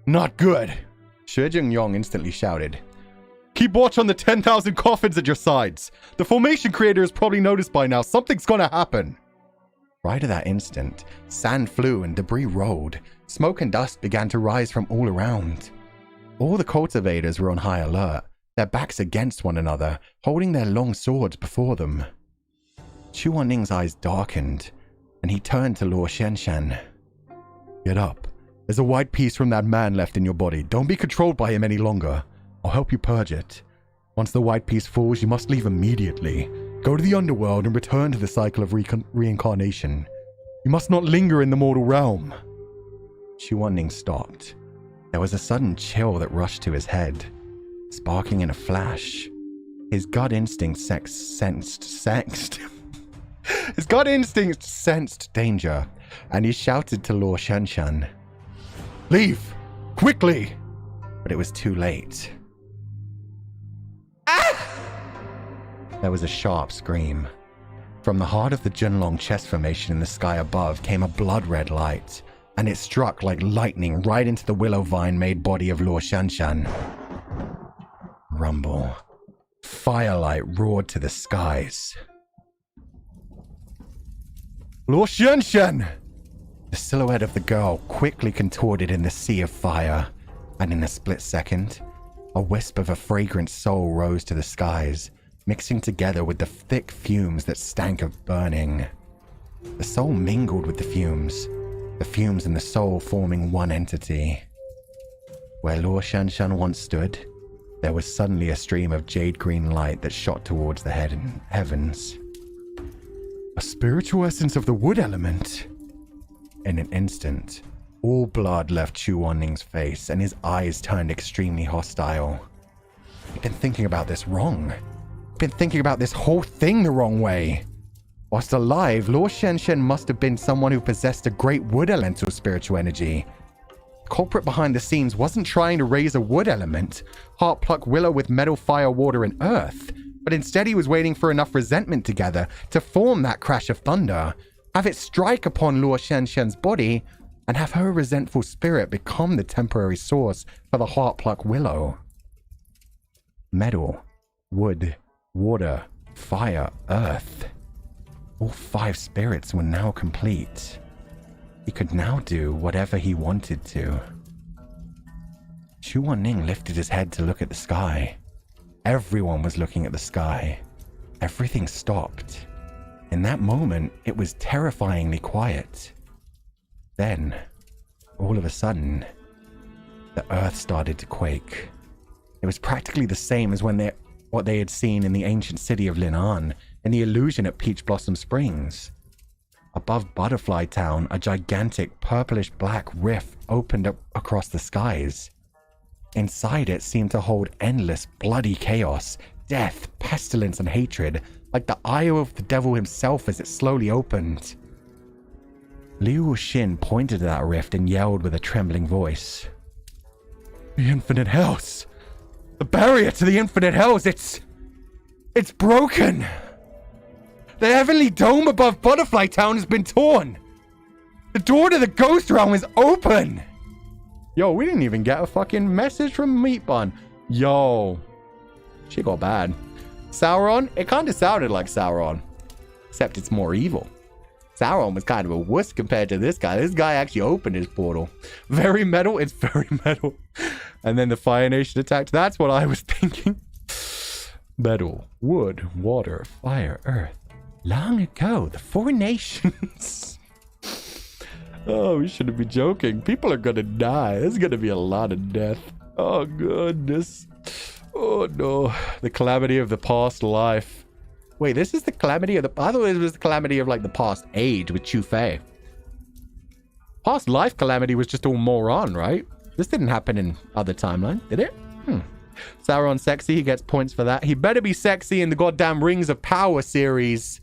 Not good. Shi Jingyong instantly shouted. Keep watch on the 10,000 coffins at your sides. The formation creator has probably noticed by now. Something's gonna happen. Right at that instant, sand flew and debris rolled. Smoke and dust began to rise from all around. All the cultivators were on high alert, their backs against one another, holding their long swords before them. Chu Wanning's eyes darkened, and he turned to Luo Shenshan. Get up. There's a white piece from that man left in your body. Don't be controlled by him any longer. I'll help you purge it. Once the white piece falls, you must leave immediately. Go to the underworld and return to the cycle of reincarnation. You must not linger in the mortal realm. Chu Wanning stopped. There was a sudden chill that rushed to his head, sparking in a flash. His gut instinct His gut instinct sensed danger, and he shouted to Luo Shenshan, "Leave! Quickly!" But it was too late. There was a sharp scream. From the heart of the Junlong chest formation in the sky above came a blood-red light, and it struck like lightning right into the willow vine-made body of Luo Shenshan. Rumble. Firelight roared to the skies. Luo Shenshan! The silhouette of the girl quickly contorted in the sea of fire, and in a split second, a wisp of a fragrant soul rose to the skies, mixing together with the thick fumes that stank of burning. The soul mingled with the fumes and the soul forming one entity. Where Luo Shenshan once stood, there was suddenly a stream of jade-green light that shot towards the heavens. A spiritual essence of the wood element. In an instant, all blood left Chu Wanning's face and his eyes turned extremely hostile. He'd been thinking about this wrong. Been thinking about this whole thing the wrong way. Whilst alive, Luo Shenshan must have been someone who possessed a great wood elemental spiritual energy. The culprit behind the scenes wasn't trying to raise a wood element, heart pluck willow with metal, fire, water, and earth, but instead he was waiting for enough resentment to gather to form that crash of thunder, have it strike upon Luo Shenshan's body, and have her resentful spirit become the temporary source for the heart pluck willow. Metal, wood, water, fire, earth. All 5 spirits were now complete. He could now do whatever he wanted to. Chu Wanning lifted his head to look at the sky. Everyone was looking at the sky. Everything stopped. In that moment, it was terrifyingly quiet. Then, all of a sudden, the earth started to quake. It was practically the same as what they had seen in the ancient city of Linan, in the illusion at Peach Blossom Springs. Above Butterfly Town, a gigantic purplish-black rift opened up across the skies. Inside it seemed to hold endless bloody chaos, death, pestilence, and hatred, like the eye of the devil himself as it slowly opened. Liu Wuxin pointed to that rift and yelled with a trembling voice. The Infinite Hells! The barrier to the Infinite Hells, it's broken! The heavenly dome above Butterfly Town has been torn! The door to the Ghost Realm is open! Yo, we didn't even get a fucking message from Meat Bun. Yo. She got bad. Sauron? It kind of sounded like Sauron. Except it's more evil. Sauron was kind of a wuss compared to this guy. This guy actually opened his portal. Very metal. It's very metal. And then the Fire Nation attacked. That's what I was thinking. Metal, wood, water, fire, earth. Long ago, the 4 nations. Oh, we shouldn't be joking. People are gonna die. There's gonna be a lot of death. Oh, goodness. Oh, no. The calamity of the past life. Wait, this is the calamity of the... I thought it was the calamity of, like, the past age with Chu Fei. Past life calamity was just all moron, right? This didn't happen in other timeline, did it? Sauron sexy. He gets points for that. He better be sexy in the goddamn Rings of Power series.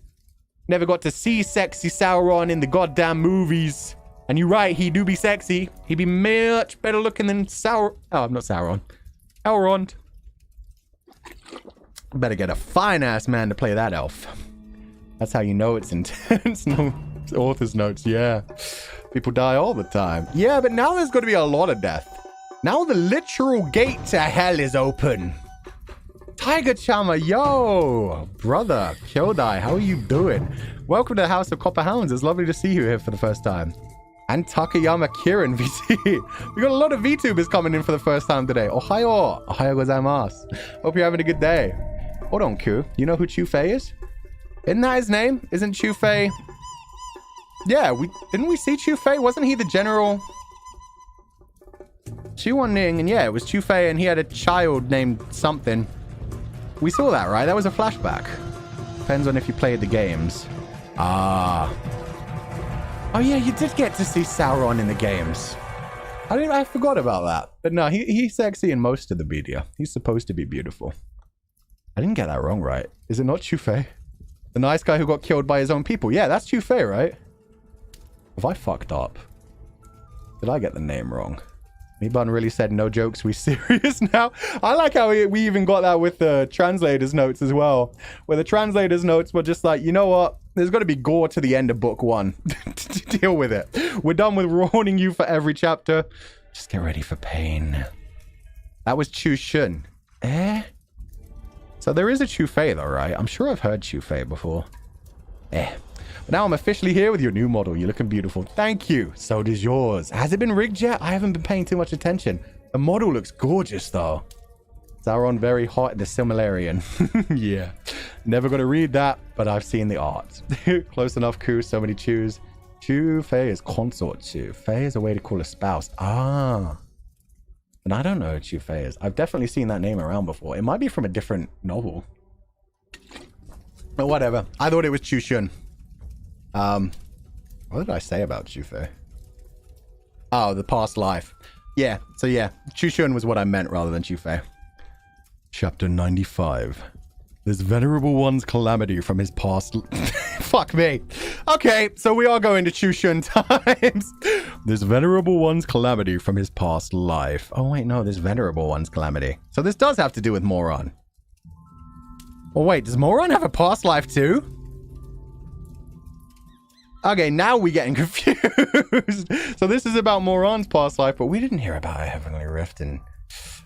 Never got to see sexy Sauron in the goddamn movies. And you're right, he do be sexy. He be much better looking than Sauron. Oh, I'm not Sauron. Elrond. Better get a fine-ass man to play that elf. That's how you know it's intense. No, author's notes, yeah. People die all the time. Yeah, but now there's going to be a lot of death. Now the literal gate to hell is open. Tiger Chama, yo! Brother, Kyodai, how are you doing? Welcome to the House of Copper Hounds. It's lovely to see you here for the first time. And Takayama Kirin VT. We got a lot of VTubers coming in for the first time today. Ohayo. Ohayo gozaimasu. Hope you're having a good day. Hold on, Ku. You know who Chu Fei is? Isn't that his name? Isn't Chu Fei... Yeah, didn't we see Chu Fei? Wasn't he the general... Chu Ning, and yeah, it was Chu Fei, and he had a child named something. We saw that, right? That was a flashback. Depends on if you played the games. Ah. Oh yeah, you did get to see Sauron in the games. I forgot about that. But no, he's sexy in most of the media. He's supposed to be beautiful. I didn't get that wrong, right? Is it not Chu Fei? The nice guy who got killed by his own people. Yeah, that's Chu Fei, right? Have I fucked up? Did I get the name wrong? Mibun really said no jokes, we serious now. I like how we even got that with the translator's notes as well. Where the translator's notes were just like, you know what? There's got to be gore to the end of book 1. Deal with it. We're done with warning you for every chapter. Just get ready for pain. That was Chu Shun. So there is a Chu Fei though, right? I'm sure I've heard Chu Fei before. But now I'm officially here with your new model. You're looking beautiful. Thank you. So does yours. Has it been rigged yet? I haven't been paying too much attention. The model looks gorgeous though. Sauron very hot, the Silmarillion. Yeah. Never gonna read that, but I've seen the art. Close enough, Ku. So many Chus. Chu Fei is consort Chu. Fei is a way to call a spouse. Ah. And I don't know who Chu Fei is. I've definitely seen that name around before. It might be from a different novel. But whatever. I thought it was Chu Shun. What did I say about Chu Fei? Oh, the past life. Yeah, so yeah, Chu Shun was what I meant rather than Chu Fei. Chapter 95. This venerable one's calamity from his past... Fuck me. Okay, so we are going to Chu Shun times. This venerable one's calamity from his past life. Oh wait, no, this venerable one's calamity. So this does have to do with Moron. Oh wait, does Moron have a past life too? Okay, now we're getting confused. So this is about Moron's past life, but we didn't hear about a Heavenly Rift in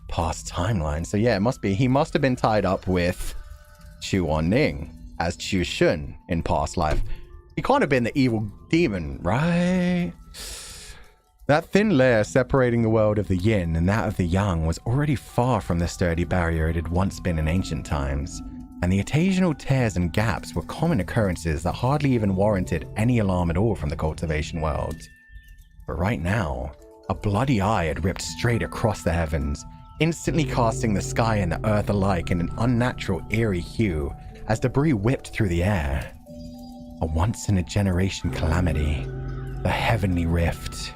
past timeline. So yeah, it must be. He must have been tied up with Chu Ning as Chu Shun in past life. He can't have been the evil demon, right? That thin layer separating the world of the yin and that of the yang was already far from the sturdy barrier it had once been in ancient times. And the occasional tears and gaps were common occurrences that hardly even warranted any alarm at all from the cultivation world. But right now, a bloody eye had ripped straight across the heavens, instantly casting the sky and the earth alike in an unnatural, eerie hue as debris whipped through the air. A once-in-a-generation calamity, the Heavenly Rift.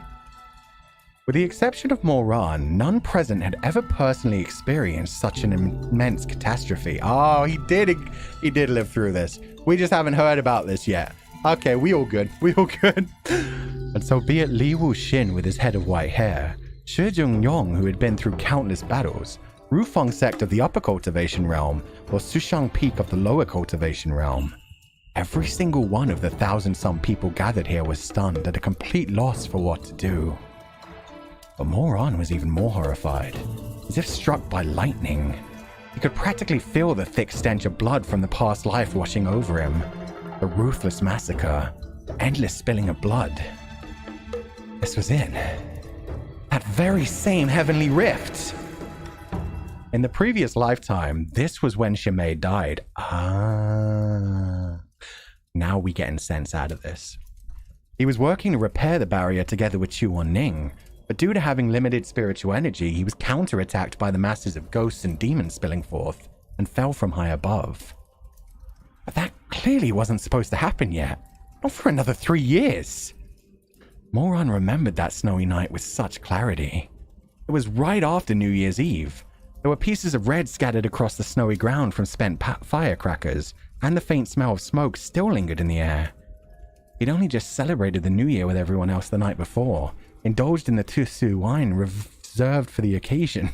With the exception of Moran, none present had ever personally experienced such an immense catastrophe. Oh, he did live through this. We just haven't heard about this yet. Okay, we all good. We all good. And so be it Li Wuxin with his head of white hair, Shi Jungyong who had been through countless battles, Rufeng sect of the upper cultivation realm, or Sushang Peak of the lower cultivation realm. Every single one of the 1,000-some people gathered here was stunned at a complete loss for what to do. But Moran was even more horrified, as if struck by lightning. He could practically feel the thick stench of blood from the past life washing over him. The ruthless massacre, the endless spilling of blood. This was it. That very same heavenly rift. In the previous lifetime, this was when Shimei died. Now we getting sense out of this. He was working to repair the barrier together with Chu-On-Ning, but due to having limited spiritual energy, he was counterattacked by the masses of ghosts and demons spilling forth, and fell from high above. But that clearly wasn't supposed to happen yet. Not for another 3 years. Moron remembered that snowy night with such clarity. It was right after New Year's Eve. There were pieces of red scattered across the snowy ground from spent firecrackers, and the faint smell of smoke still lingered in the air. He'd only just celebrated the New Year with everyone else the night before, indulged in the Tusu wine reserved for the occasion.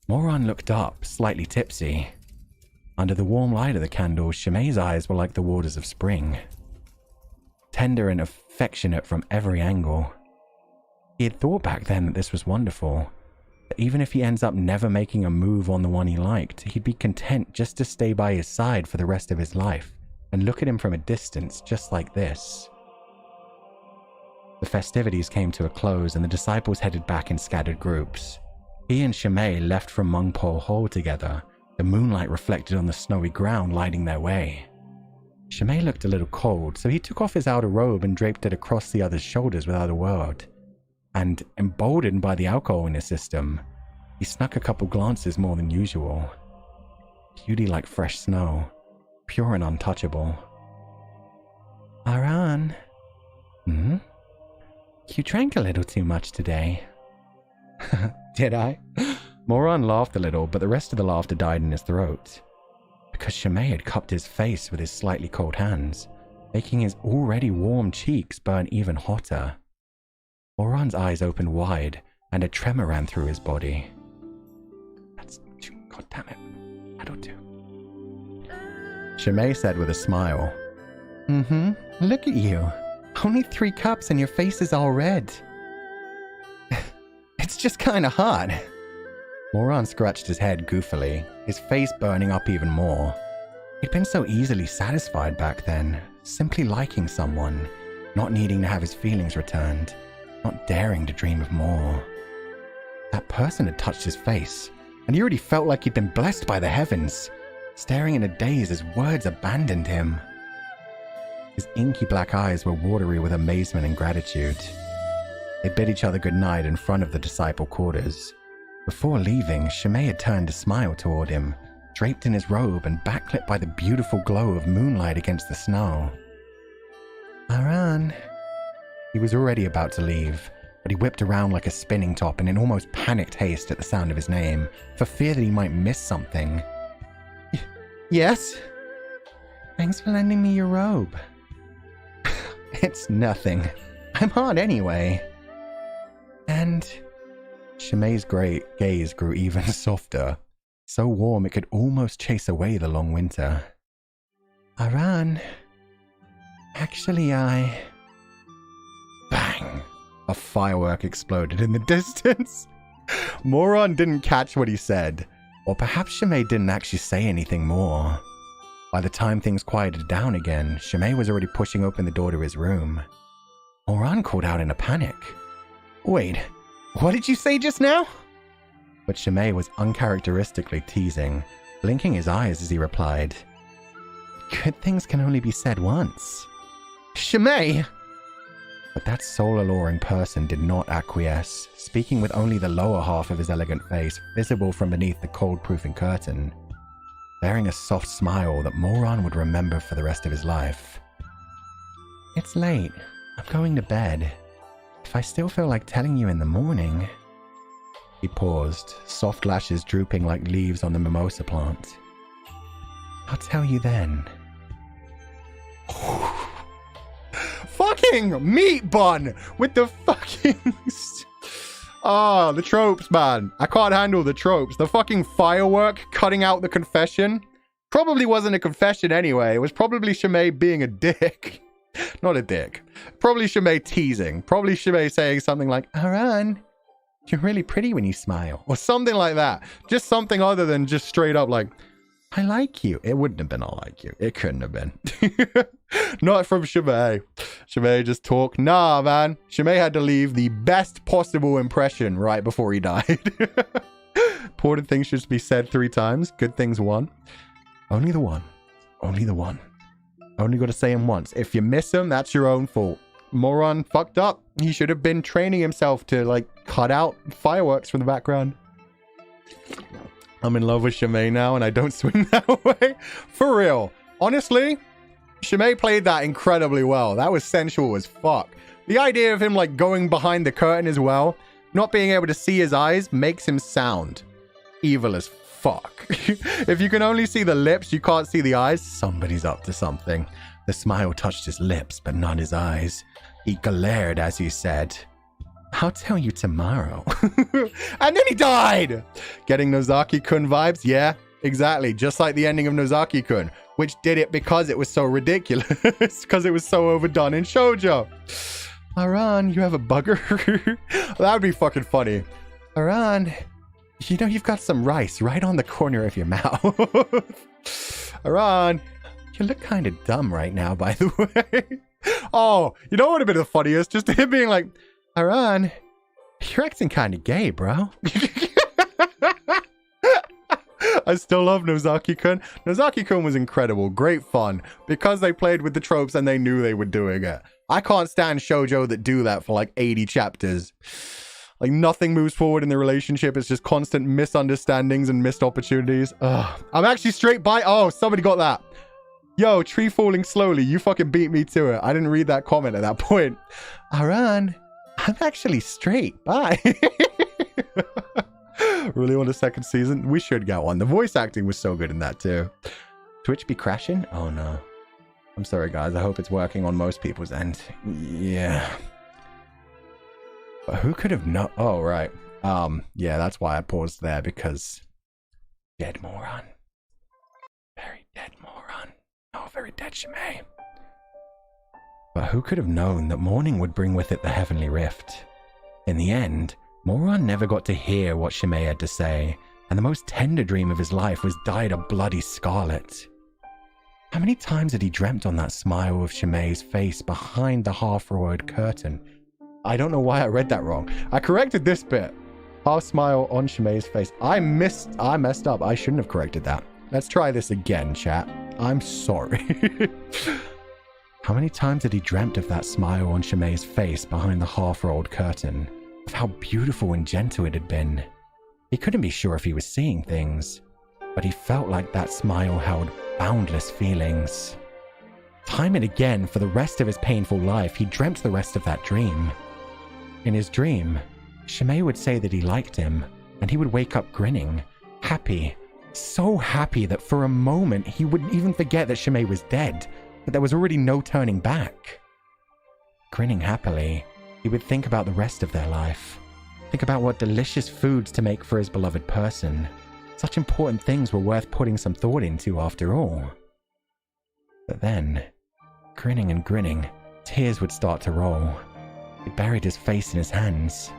Moron looked up, slightly tipsy. Under the warm light of the candles, Shimei's eyes were like the waters of spring. Tender and affectionate from every angle. He had thought back then that this was wonderful. That even if he ends up never making a move on the one he liked, he'd be content just to stay by his side for the rest of his life and look at him from a distance just like this. The festivities came to a close and the disciples headed back in scattered groups. He and Shimei left from Mungpo Hall together, the moonlight reflected on the snowy ground lighting their way. Shimei looked a little cold, so he took off his outer robe and draped it across the other's shoulders without a word. And, emboldened by the alcohol in his system, he snuck a couple glances more than usual. Beauty like fresh snow, pure and untouchable. Aran. You drank a little too much today. Did I? Moron laughed a little, but the rest of the laughter died in his throat. Because Shimei had cupped his face with his slightly cold hands, making his already warm cheeks burn even hotter. Moron's eyes opened wide, and a tremor ran through his body. God damn it. That'll do. Shimei said with a smile. Look at you. Only 3 cups and your face is all red. It's just kinda hot. Moron scratched his head goofily, his face burning up even more. He'd been so easily satisfied back then, simply liking someone, not needing to have his feelings returned, not daring to dream of more. That person had touched his face, and he already felt like he'd been blessed by the heavens, staring in a daze as words abandoned him. His inky black eyes were watery with amazement and gratitude. They bid each other goodnight in front of the disciple quarters. Before leaving, Shimei had turned to smile toward him, draped in his robe and backlit by the beautiful glow of moonlight against the snow. Aran. He was already about to leave, but he whipped around like a spinning top and in almost panicked haste at the sound of his name, for fear that he might miss something. Yes? Thanks for lending me your robe. It's nothing. I'm hot anyway. And Shimei's great gaze grew even softer, so warm it could almost chase away the long winter. Aran, actually Bang! A firework exploded in the distance. Moron didn't catch what he said, or perhaps Shimei didn't actually say anything more. By the time things quieted down again, Shimei was already pushing open the door to his room. Moron called out in a panic. Wait, what did you say just now? But Shimei was uncharacteristically teasing, blinking his eyes as he replied, Good things can only be said once. Shimei! But that soul-alluring person did not acquiesce, speaking with only the lower half of his elegant face visible from beneath the cold-proofing curtain, bearing a soft smile that Moron would remember for the rest of his life. It's late. I'm going to bed. If I still feel like telling you in the morning... He paused, soft lashes drooping like leaves on the mimosa plant. I'll tell you then. Fucking meat bun with the fucking... the tropes, man. I can't handle the tropes. The fucking firework cutting out the confession. Probably wasn't a confession anyway. It was probably Shimei being a dick. Not a dick. Probably Shimei teasing. Probably Shimei saying something like, Aran, You're really pretty when you smile. Or something like that. Just something other than just straight up like, I like you. It wouldn't have been I like you. It couldn't have been. Not from Shimei. Shimei just talked. Nah, man. Shimei had to leave the best possible impression right before he died. Important things should be said 3 times. Good things 1. Only the one. Only the one. Only got to say him once. If you miss him, that's your own fault. Moron fucked up. He should have been training himself to, like, cut out fireworks from the background. I'm in love with Shimei now, and I don't swing that way. For real. Honestly, Shimei played that incredibly well. That was sensual as fuck. The idea of him, like, going behind the curtain as well, not being able to see his eyes, makes him sound evil as fuck. If you can only see the lips, you can't see the eyes, somebody's up to something. The smile touched his lips, but not his eyes. He glared as he said, I'll tell you tomorrow. And then he died! Getting Nozaki-kun vibes? Yeah, exactly. Just like the ending of Nozaki-kun, which did it because it was so ridiculous. Because it was so overdone in shoujo. Aran, you have a bugger? That would be fucking funny. Aran, you know you've got some rice right on the corner of your mouth. Aran, you look kind of dumb right now, by the way. Oh, you know what would have been the funniest? Just him being like, Aran, you're acting kind of gay, bro. I still love Nozaki-kun. Nozaki-kun was incredible. Great fun. Because they played with the tropes and they knew they were doing it. I can't stand shoujo that do that for like 80 chapters. Like nothing moves forward in the relationship. It's just constant misunderstandings and missed opportunities. Ugh. I'm actually straight by... Oh, somebody got that. Yo, tree falling slowly. You fucking beat me to it. I didn't read that comment at that point. Aran, I'm actually straight. Bye. Really want a second season? We should get one. The voice acting was so good in that too. Twitch be crashing? Oh no. I'm sorry guys. I hope it's working on most people's end. Yeah. But who could have known? Oh, right. Yeah, that's why I paused there, because dead moron. Very dead moron. Oh, very dead Shimei. But who could have known that morning would bring with it the heavenly rift? In the end, Moron never got to hear what Shimei had to say, and the most tender dream of his life was dyed a bloody scarlet. How many times had he dreamt on that smile of Shimei's face behind the half-roared curtain? I don't know why I read that wrong. I corrected this bit. Half smile on Shimei's face. I messed up. I shouldn't have corrected that. Let's try this again, chat. I'm sorry. How many times had he dreamt of that smile on Shimei's face behind the half-rolled curtain? Of how beautiful and gentle it had been. He couldn't be sure if he was seeing things, but he felt like that smile held boundless feelings. Time and again, for the rest of his painful life, he dreamt the rest of that dream. In his dream, Shimei would say that he liked him, and he would wake up grinning, happy, so happy that for a moment he would even forget that Shimei was dead, that there was already no turning back. Grinning happily, he would think about the rest of their life, think about what delicious foods to make for his beloved person. Such important things were worth putting some thought into after all. But then, grinning and grinning, tears would start to roll. He buried his face in his hands.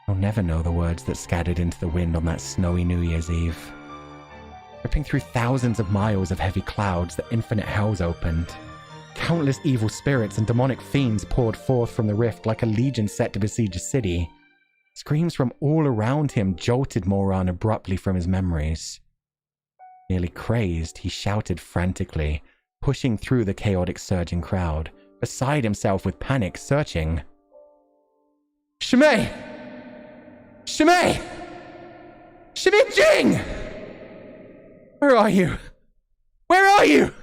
He'll never know the words that scattered into the wind on that snowy New Year's Eve. Ripping through thousands of miles of heavy clouds, the infinite hells opened. Countless evil spirits and demonic fiends poured forth from the rift like a legion set to besiege a city. Screams from all around him jolted Moran abruptly from his memories. Nearly crazed, he shouted frantically, pushing through the chaotic surging crowd, beside himself with panic, searching. Shimei! Shimei! Shimei Jing! Where are you? Where are you?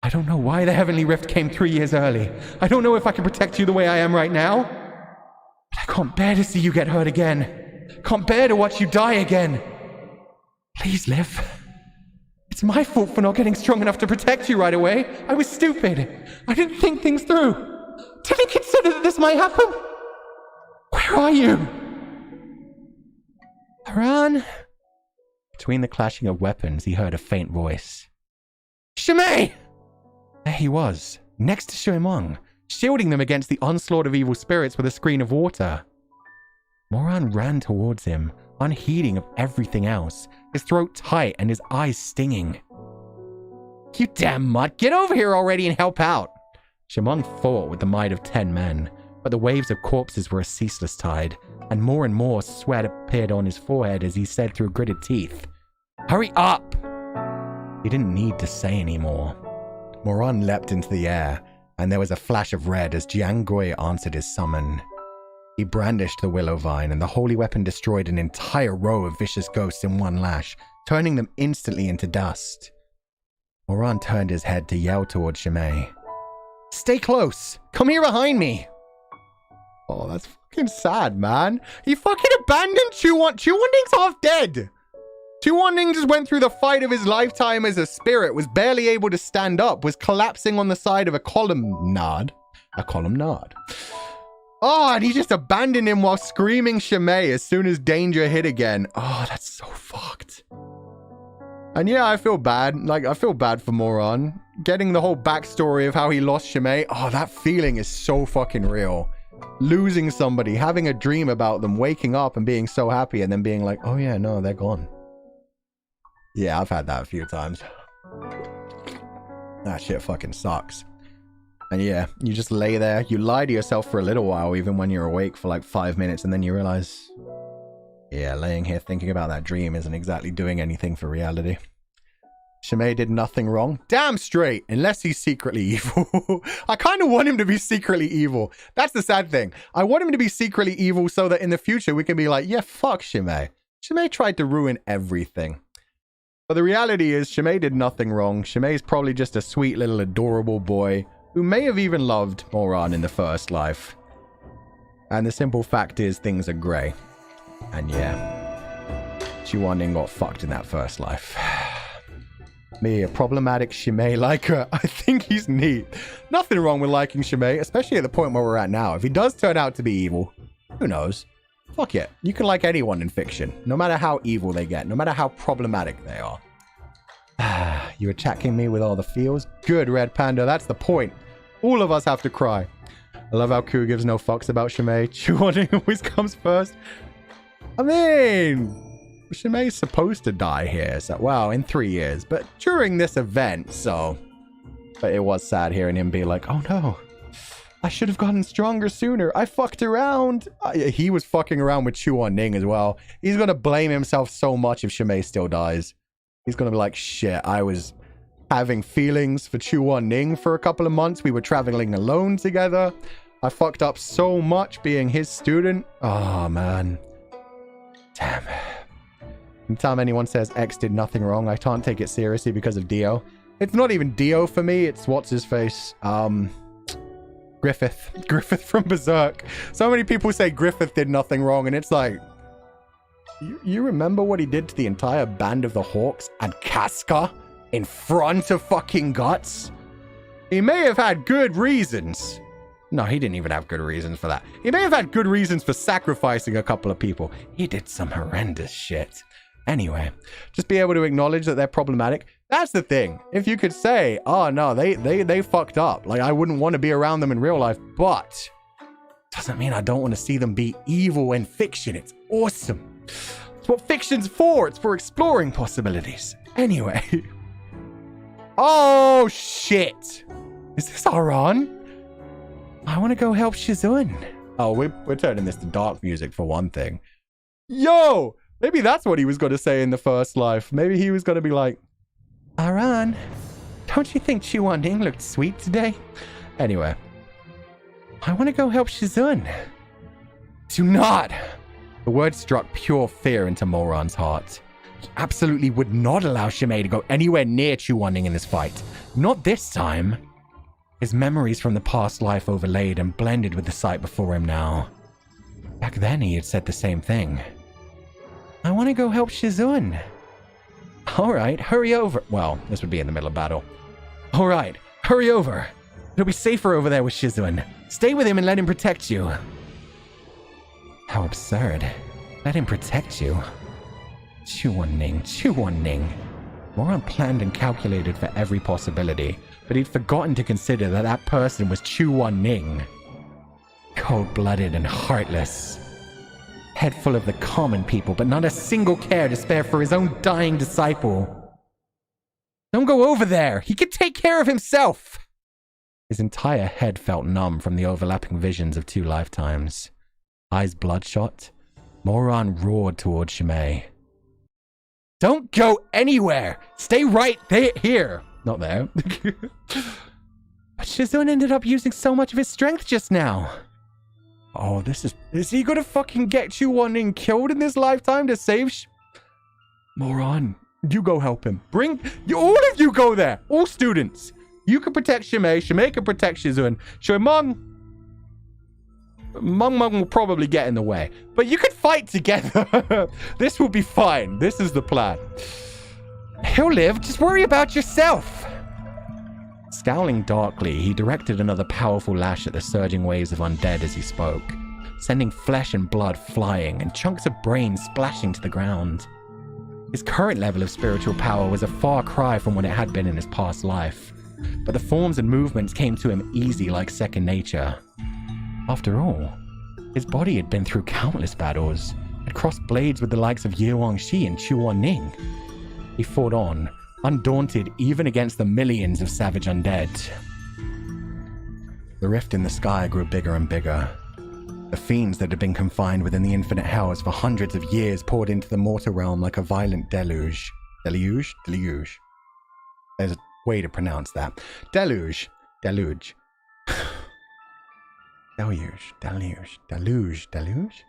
I don't know why the Heavenly Rift came 3 years early. I don't know if I can protect you the way I am right now. But I can't bear to see you get hurt again. Can't bear to watch you die again. Please live. It's my fault for not getting strong enough to protect you right away. I was stupid. I didn't think things through. Didn't consider that this might happen. Where are you? Aran? Between the clashing of weapons, he heard a faint voice. Shimei! There he was, next to Shuimeng, shielding them against the onslaught of evil spirits with a screen of water. Moran ran towards him, unheeding of everything else, his throat tight and his eyes stinging. You damn mutt, get over here already and help out! Shimon fought with the might of 10 men, but the waves of corpses were a ceaseless tide, and more sweat appeared on his forehead as he said through gritted teeth, Hurry up! He didn't need to say any more. Moran leapt into the air, and there was a flash of red as Jiangui answered his summon. He brandished the willow vine, and the holy weapon destroyed an entire row of vicious ghosts in one lash, turning them instantly into dust. Moran turned his head to yell towards Shimei. Stay close! Come here behind me! Oh, that's fucking sad, man. He fucking abandoned Chuan. Chuanning's half dead! Chuanning just went through the fight of his lifetime as a spirit, was barely able to stand up, was collapsing on the side of a columnade. A columnade. Oh, and he just abandoned him while screaming Shimei as soon as danger hit again. Oh, that's so fucked. And yeah, I feel bad. Like, I feel bad for Moran. Getting the whole backstory of how he lost Shimei. Oh, that feeling is so fucking real. Losing somebody, having a dream about them, waking up and being so happy and then being like, oh yeah, no, they're gone. Yeah, I've had that a few times. That shit fucking sucks. And yeah, you just lay there. You lie to yourself for a little while, even when you're awake for like 5 minutes, and then you realize, yeah, laying here thinking about that dream isn't exactly doing anything for reality. Shimei did nothing wrong. Damn straight, unless he's secretly evil. I kind of want him to be secretly evil. That's the sad thing. I want him to be secretly evil so that in the future we can be like, yeah, fuck Shimei. Shimei tried to ruin everything. But the reality is Shimei did nothing wrong. Shimei's probably just a sweet little adorable boy who may have even loved Moran in the first life. And the simple fact is things are grey. And yeah, Chuanning got fucked in that first life. Me, a problematic Shimei liker. I think he's neat. Nothing wrong with liking Shimei, especially at the point where we're at now. If he does turn out to be evil, who knows? Fuck it. You can like anyone in fiction, no matter how evil they get, no matter how problematic they are. You attacking me with all the feels? Good, Red Panda, that's the point. All of us have to cry. I love how Ku gives no fucks about Shimei. Chuanning always comes first. I mean, Shimei's supposed to die here, so, well, in 3 years, but during this event, so. But it was sad hearing him be like, oh no, I should have gotten stronger sooner. I fucked around. He was fucking around with Chuanning as well. He's gonna blame himself so much if Shimei still dies. He's gonna be like, shit, I was having feelings for Chuanning for a couple of months. We were traveling alone together. I fucked up so much being his student. Oh, man. Damn. Anytime anyone says X did nothing wrong, I can't take it seriously because of Dio. It's not even Dio for me. It's what's-his-face. Griffith. Griffith from Berserk. So many people say Griffith did nothing wrong, and it's like, you remember what he did to the entire band of the Hawks and Casca in front of fucking Guts? He may have had good reasons. No, he didn't even have good reasons for that. He may have had good reasons for sacrificing a couple of people. He did some horrendous shit. Anyway, just be able to acknowledge that they're problematic. That's the thing. If you could say, oh no, they fucked up. Like, I wouldn't want to be around them in real life, but doesn't mean I don't want to see them be evil in fiction. It's awesome. It's what fiction's for. It's for exploring possibilities. Anyway. Oh, shit. Is this Aran? I want to go help Shizun. Oh, we're turning this to dark music for one thing. Yo! Maybe that's what he was going to say in the first life. Maybe he was going to be like, Aran, don't you think Chuanning looked sweet today? Anyway. I want to go help Shizun. Do not! The word struck pure fear into Moran's heart. He absolutely would not allow Shimei to go anywhere near Chuanning in this fight. Not this time. His memories from the past life overlaid and blended with the sight before him now. Back then he had said the same thing. I want to go help Shizun. Alright, hurry over. Well, this would be in the middle of battle. Alright, hurry over. It'll be safer over there with Shizun. Stay with him and let him protect you. How absurd. Let him protect you. Chuanning. Moran planned and calculated for every possibility, but he'd forgotten to consider that that person was Cuchallain. Cold-blooded and heartless. Head full of the common people, but not a single care to spare for his own dying disciple. Don't go over there. He can take care of himself. His entire head felt numb from the overlapping visions of 2 lifetimes. Eyes bloodshot, Moron roared toward Shimei. Don't go anywhere. Stay right here. Not there. But Shizun ended up using so much of his strength just now. Oh, is he gonna fucking get Cuchallain killed in this lifetime to save Moron, you go help him. All of you go there. All students. You can protect Shimei. Shimei can protect Shizun. Mung will probably get in the way. But you can fight together. This will be fine. This is the plan. He'll live. Just worry about yourself. Scowling darkly, he directed another powerful lash at the surging waves of undead as he spoke, sending flesh and blood flying and chunks of brain splashing to the ground. His current level of spiritual power was a far cry from what it had been in his past life, but the forms and movements came to him easy like second nature. After all, his body had been through countless battles, had crossed blades with the likes of Yuangshi and Cuchallain. He fought on, undaunted even against the millions of savage undead. The rift in the sky grew bigger and bigger. The fiends that had been confined within the infinite hells for hundreds of years poured into the mortal realm like a violent deluge. Deluge? Deluge. There's a way to pronounce that. Deluge. Deluge. Deluge. Deluge. Deluge. Deluge?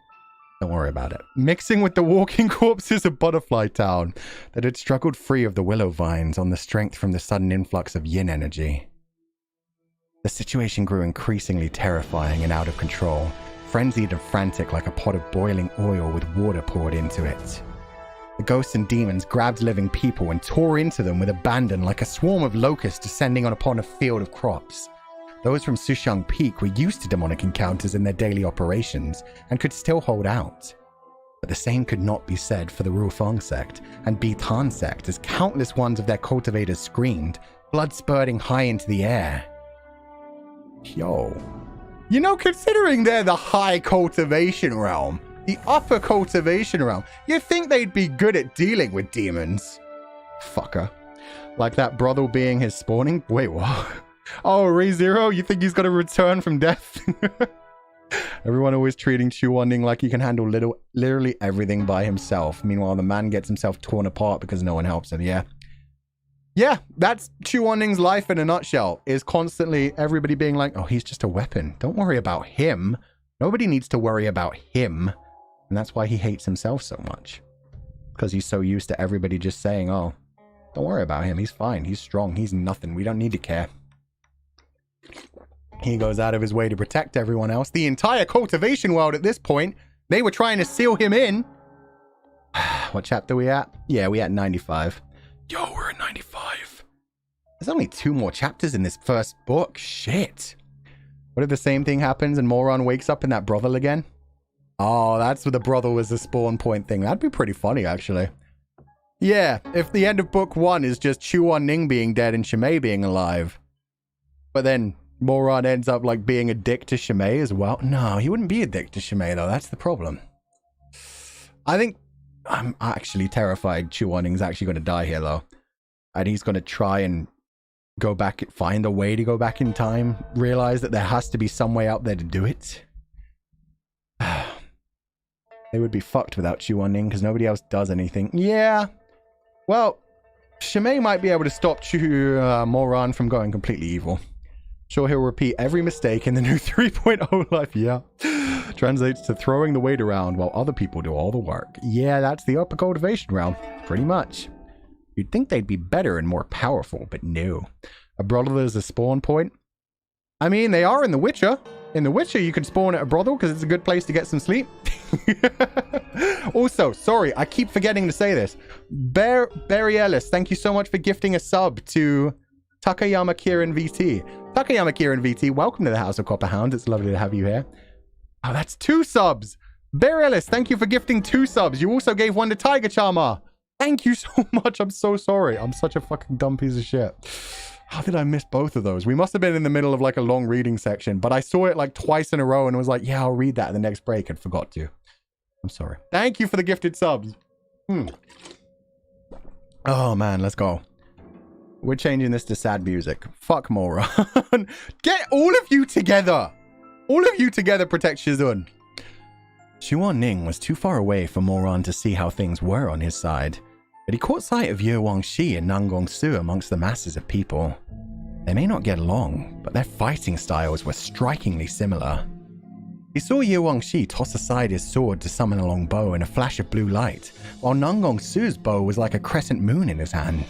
Don't worry about it. Mixing with the walking corpses of Butterfly Town that had struggled free of the willow vines on the strength from the sudden influx of yin energy. The situation grew increasingly terrifying and out of control, frenzied and frantic like a pot of boiling oil with water poured into it. The ghosts and demons grabbed living people and tore into them with abandon like a swarm of locusts descending upon a field of crops. Those from Sushang Peak were used to demonic encounters in their daily operations and could still hold out. But the same could not be said for the Rufeng sect and Bitan sect as countless ones of their cultivators screamed, blood spurting high into the air. Yo. You know, considering they're the high cultivation realm, the upper cultivation realm, you'd think they'd be good at dealing with demons. Fucker. Like that brothel being his spawning? Wait, what? Oh, ReZero, you think he's going to return from death? Everyone always treating Cuchallain like he can handle literally everything by himself. Meanwhile, the man gets himself torn apart because no one helps him. Yeah, that's Cuchallain's life in a nutshell, is constantly everybody being like, oh, he's just a weapon. Don't worry about him. Nobody needs to worry about him. And that's why he hates himself so much. Because he's so used to everybody just saying, oh, don't worry about him. He's fine. He's strong. He's nothing. We don't need to care. He goes out of his way to protect everyone else. The entire cultivation world at this point, they were trying to seal him in. What chapter are we at? Yeah, we at 95. Yo, we're at 95. There's only 2 more chapters in this first book. Shit. What if the same thing happens and Moron wakes up in that brothel again? Oh, that's what the brothel was the spawn point thing. That'd be pretty funny, actually. Yeah, if the end of book 1 is just Cuchallain being dead and Shimei being alive. But then Moron ends up like being a dick to Shimei as well. No, he wouldn't be a dick to Shimei though. That's the problem. I think I'm actually terrified Cuchallain's actually going to die here though. And he's going to try and go back, find a way to go back in time. Realize that there has to be some way out there to do it. They would be fucked without Cuchallain because nobody else does anything. Yeah. Well, Shimei might be able to stop Moron from going completely evil. Sure, he'll repeat every mistake in the new 3.0 life. Yeah. Translates to throwing the weight around while other people do all the work. Yeah, that's the upper cultivation realm. Pretty much. You'd think they'd be better and more powerful, but no. A brothel is a spawn point. I mean, they are in The Witcher. In The Witcher, you can spawn at a brothel because it's a good place to get some sleep. Also, sorry, I keep forgetting to say this. Barry Ellis, thank you so much for gifting a sub to Takayama Kieran VT. Takayama Kieran VT, welcome to the House of Copperhound. It's lovely to have you here. Oh, that's 2 subs. Barry Ellis, thank you for gifting 2 subs. You also gave 1 to Tiger Charmer. Thank you so much. I'm so sorry. I'm such a fucking dumb piece of shit. How did I miss both of those? We must have been in the middle of like a long reading section, but I saw it like twice in a row and was like, yeah, I'll read that at the next break and forgot to. I'm sorry. Thank you for the gifted subs. Oh man, let's go. We're changing this to sad music. Fuck Moron. Get all of you together. All of you together protect Shizun. Xuan Ning was too far away for Moron to see how things were on his side, but he caught sight of Ye Wangxi and Nangong Su amongst the masses of people. They may not get along, but their fighting styles were strikingly similar. He saw Ye Wangxi toss aside his sword to summon a long bow in a flash of blue light, while Nangong Su's bow was like a crescent moon in his hand.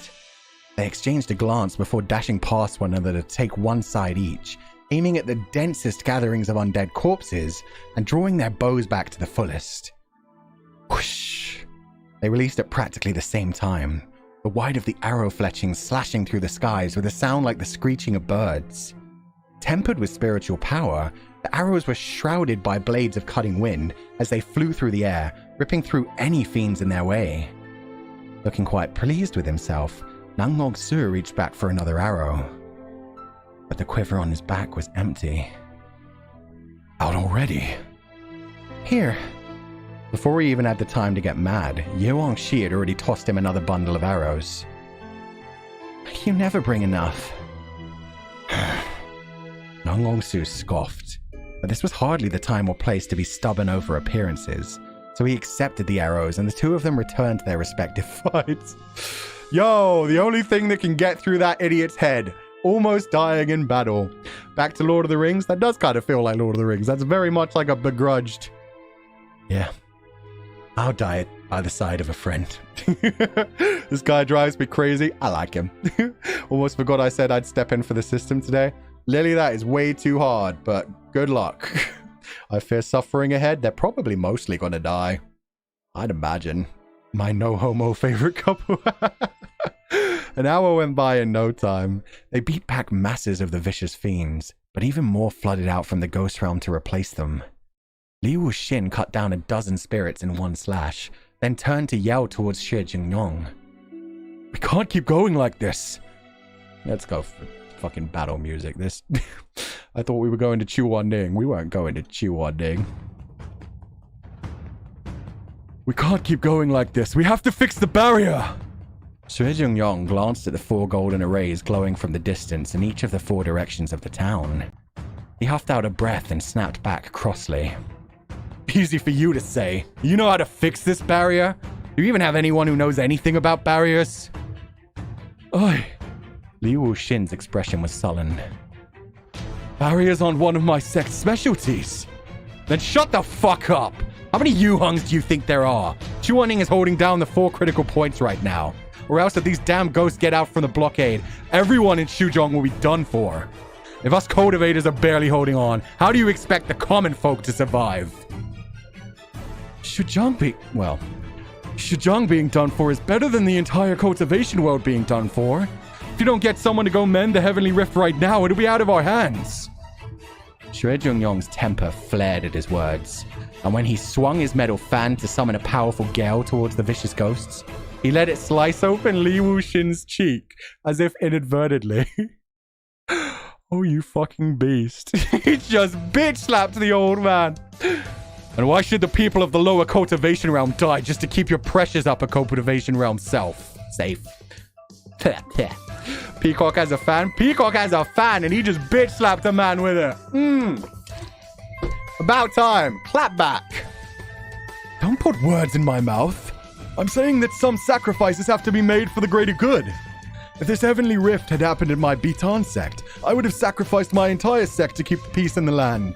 They exchanged a glance before dashing past one another to take one side each, aiming at the densest gatherings of undead corpses and drawing their bows back to the fullest. Whoosh! They released at practically the same time, the white of the arrow fletchings slashing through the skies with a sound like the screeching of birds. Tempered with spiritual power, the arrows were shrouded by blades of cutting wind as they flew through the air, ripping through any fiends in their way. Looking quite pleased with himself, Nangong Su reached back for another arrow. But the quiver on his back was empty. Out already? Here. Before he even had the time to get mad, Ye Wangxi had already tossed him another bundle of arrows. You never bring enough. Nangong Su scoffed, but this was hardly the time or place to be stubborn over appearances, so he accepted the arrows and the two of them returned to their respective fights. Yo, the only thing that can get through that idiot's head. Almost dying in battle. Back to Lord of the Rings? That does kind of feel like Lord of the Rings. That's very much like a begrudged. Yeah. I'll die by the side of a friend. This guy drives me crazy. I like him. Almost forgot I said I'd step in for the system today. Lily, that is way too hard, but good luck. I fear suffering ahead. They're probably mostly gonna die. I'd imagine. My no-homo favorite couple. An hour went by in no time. They beat back masses of the vicious fiends, but even more flooded out from the ghost realm to replace them. Li Wuxin cut down a dozen spirits in one slash, then turned to yell towards Xie Jingyong. We can't keep going like this. Let's go for fucking battle music. This. I thought we were going to Xuan Ning. We weren't going to Xuan Ning. We can't keep going like this. We have to fix the barrier. Xie Jingyong glanced at the 4 golden arrays glowing from the distance in each of the 4 directions of the town. He huffed out a breath and snapped back crossly. Easy for you to say. You know how to fix this barrier? Do you even have anyone who knows anything about barriers? Oi. Li Wuxin's expression was sullen. Barriers aren't one of my sect's specialties. Then shut the fuck up. How many Yuhungs do you think there are? Xuan Ning is holding down the 4 critical points right now. Or else if these damn ghosts get out from the blockade, everyone in Xuzhong will be done for. If us cultivators are barely holding on, how do you expect the common folk to survive? Xuzhong being done for is better than the entire cultivation world being done for. If you don't get someone to go mend the Heavenly Rift right now, it'll be out of our hands. Xie Jingyong's temper flared at his words, and when he swung his metal fan to summon a powerful gale towards the vicious ghosts, he let it slice open Li Wuxin's cheek, as if inadvertently. Oh, you fucking beast. He just bitch slapped the old man. And why should the people of the lower cultivation realm die just to keep your precious upper cultivation realm safe? Peacock has a fan? Peacock has a fan, and he just bitch slapped a man with it. About time. Clap back. Don't put words in my mouth. I'm saying that some sacrifices have to be made for the greater good. If this heavenly rift had happened in my Bitan sect, I would have sacrificed my entire sect to keep the peace in the land.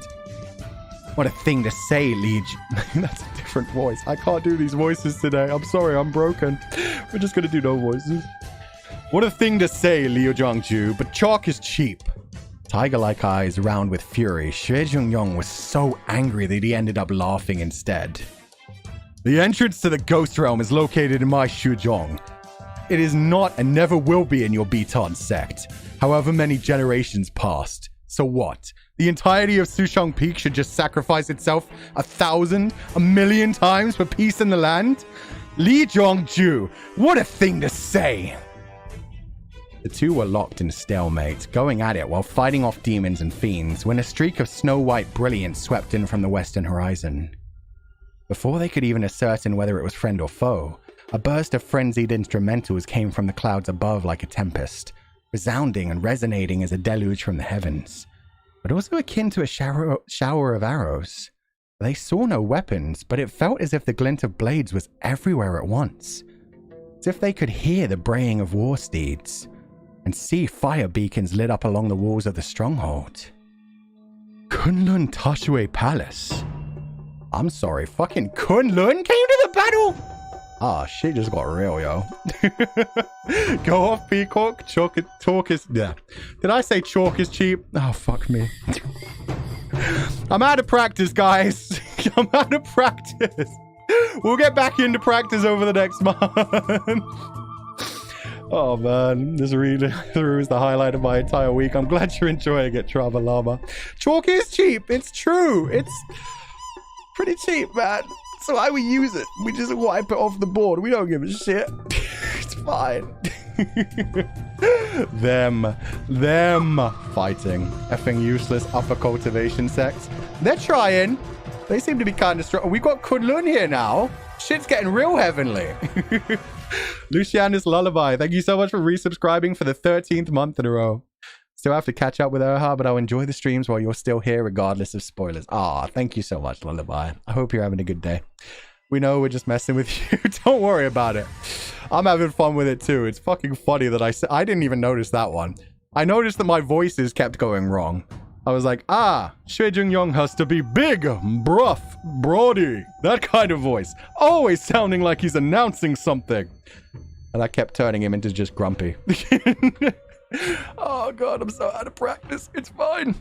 What a thing to say, Liege. That's a different voice. I can't do these voices today. I'm sorry, I'm broken. We're just gonna do no voices. What a thing to say, Liu Zhangju, but chalk is cheap. Tiger-like eyes round with fury, Xie Jingyong was so angry that he ended up laughing instead. The entrance to the Ghost Realm is located in my Xuzhong. It is not and never will be in your Bitan sect, however many generations passed. So what? The entirety of Sushang Peak should just sacrifice itself 1,000, 1,000,000 times for peace in the land? Li Zhongju, what a thing to say! The two were locked in stalemate, going at it while fighting off demons and fiends, when a streak of snow-white brilliance swept in from the western horizon. Before they could even ascertain whether it was friend or foe, a burst of frenzied instrumentals came from the clouds above like a tempest, resounding and resonating as a deluge from the heavens, but also akin to a shower of arrows. They saw no weapons, but it felt as if the glint of blades was everywhere at once, as if they could hear the braying of war steeds, and see fire beacons lit up along the walls of the stronghold. Kunlun Tashue Palace. I'm sorry, fucking Kunlun came to the battle? Ah, shit just got real, yo. Go off, Peacock. Talk is... Yeah. Did I say chalk is cheap? Oh, fuck me. I'm out of practice, guys. I'm out of practice. We'll get back into practice over the next month. Oh, man. This really is the highlight of my entire week. I'm glad you're enjoying it, Trava Llama. Chalk is cheap. It's true. It's pretty cheap, man. So why we use it? We just wipe it off the board. We don't give a shit. It's fine. Them fighting. Effing useless upper cultivation sects. They're trying. They seem to be kind of strong. We got Kunlun here now. Shit's getting real heavenly. Lucianus Lullaby, thank you so much for resubscribing for the 13th month in a row. Still have to catch up with Erha, but I'll enjoy the streams while you're still here, regardless of spoilers. Ah, thank you so much, Lullaby. I hope you're having a good day. We know we're just messing with you. Don't worry about it. I'm having fun with it too. It's fucking funny that I didn't even notice that one. I noticed that my voices kept going wrong. I was like, Xue Jingyong has to be big, bruff, broady. That kind of voice. Always sounding like he's announcing something. And I kept turning him into just grumpy. Oh god, I'm so out of practice. It's fine.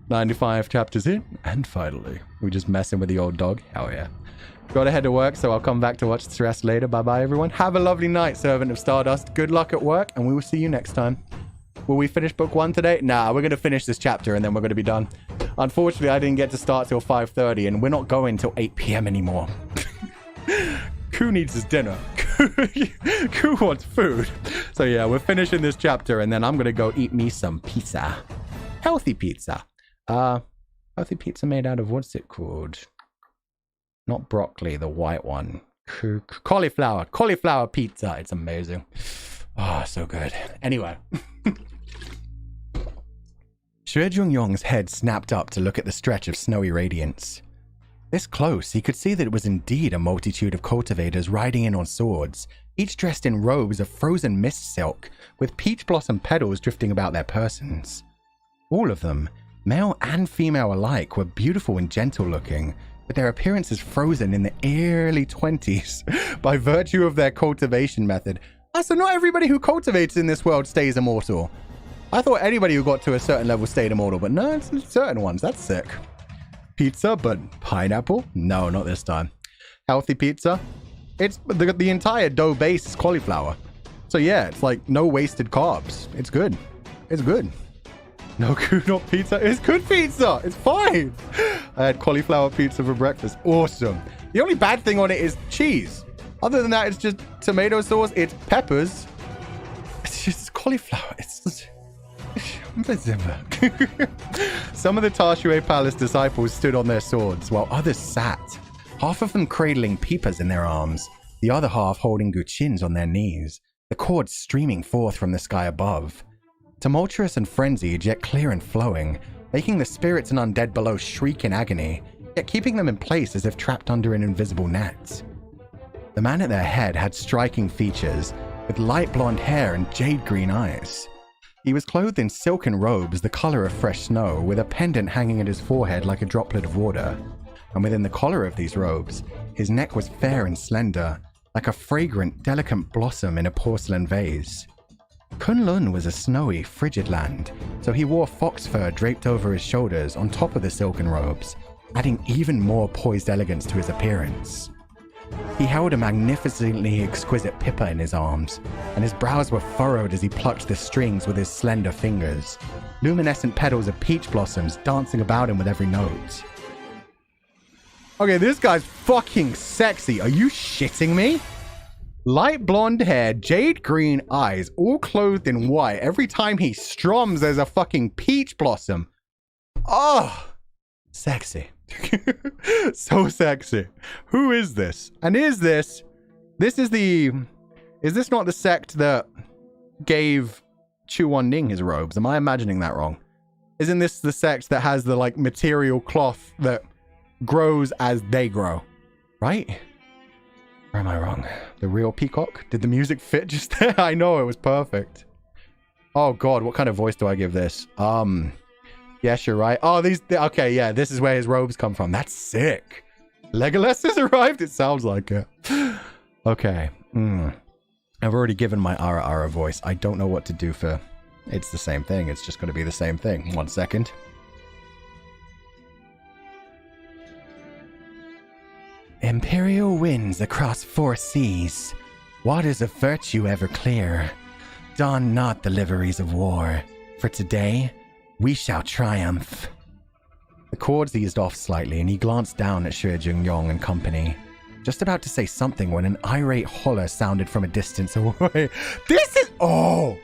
95 chapters in, and finally, we're just messing with the old dog. Hell yeah. Gotta head to work, so I'll come back to watch the rest later. Bye-bye, everyone. Have a lovely night, Servant of Stardust. Good luck at work, and we will see you next time. Will we finish book 1 today? Nah, we're gonna finish this chapter, and then we're gonna be done. Unfortunately, I didn't get to start till 5:30, and we're not going till 8 p.m. anymore. Koo needs his dinner. Koo wants food. So yeah, we're finishing this chapter, and then I'm gonna go eat me some pizza. Healthy pizza. Healthy pizza made out of, what's it called? Not broccoli, the white one. Cauliflower. Cauliflower pizza. It's amazing. Oh, so good. Anyway. Xue Jingyong's head snapped up to look at the stretch of snowy radiance. This close, he could see that it was indeed a multitude of cultivators riding in on swords, each dressed in robes of frozen mist silk, with peach blossom petals drifting about their persons. All of them, male and female alike, were beautiful and gentle looking, with their appearances frozen in the early 20s by virtue of their cultivation method. So not everybody who cultivates in this world stays immortal. I thought anybody who got to a certain level stayed immortal, but no, it's certain ones. That's sick. Pizza, but pineapple? No, not this time. Healthy pizza? It's the entire dough base is cauliflower. So yeah, it's like no wasted carbs. It's good. It's good. No good, not pizza. It's good pizza. It's fine. I had cauliflower pizza for breakfast. Awesome. The only bad thing on it is cheese. Other than that, it's just tomato sauce. It's peppers. It's just cauliflower. It's just... Some of the Tashue Palace disciples stood on their swords, while others sat, half of them cradling peepers in their arms, the other half holding guqins on their knees, the cords streaming forth from the sky above. Tumultuous and frenzied, yet clear and flowing, making the spirits and undead below shriek in agony, yet keeping them in place as if trapped under an invisible net. The man at their head had striking features, with light blonde hair and jade green eyes. He was clothed in silken robes the color of fresh snow, with a pendant hanging at his forehead like a droplet of water. And within the collar of these robes, his neck was fair and slender, like a fragrant, delicate blossom in a porcelain vase. Kunlun was a snowy, frigid land, so he wore fox fur draped over his shoulders on top of the silken robes, adding even more poised elegance to his appearance. He held a magnificently exquisite pippa in his arms, and his brows were furrowed as he plucked the strings with his slender fingers, luminescent petals of peach blossoms dancing about him with every note. Okay, this guy's fucking sexy. Are you shitting me? Light blonde hair, jade green eyes, all clothed in white. Every time he strums, there's a fucking peach blossom. Oh, sexy. So sexy. Who is this? And is this not the sect that gave Chuan-Ning his robes? Am I imagining that wrong? Isn't this the sect that has the like material cloth that grows as they grow? Right? Or am I wrong? The real peacock? Did the music fit just there? I know, it was perfect. Oh god, what kind of voice do I give this? Yes, you're right. Oh, okay, yeah, this is where his robes come from. That's sick. Legolas has arrived? It sounds like it. Okay. I've already given my Ara voice. I don't know what to do for... It's the same thing. It's just going to be the same thing. 1 second. Imperial winds across 4 seas. Waters of virtue ever clear. Don not the liveries of war. For today, we shall triumph. The chords eased off slightly, and he glanced down at Shi Jingyong and company. Just about to say something when an irate holler sounded from a distance away. This is... Oh!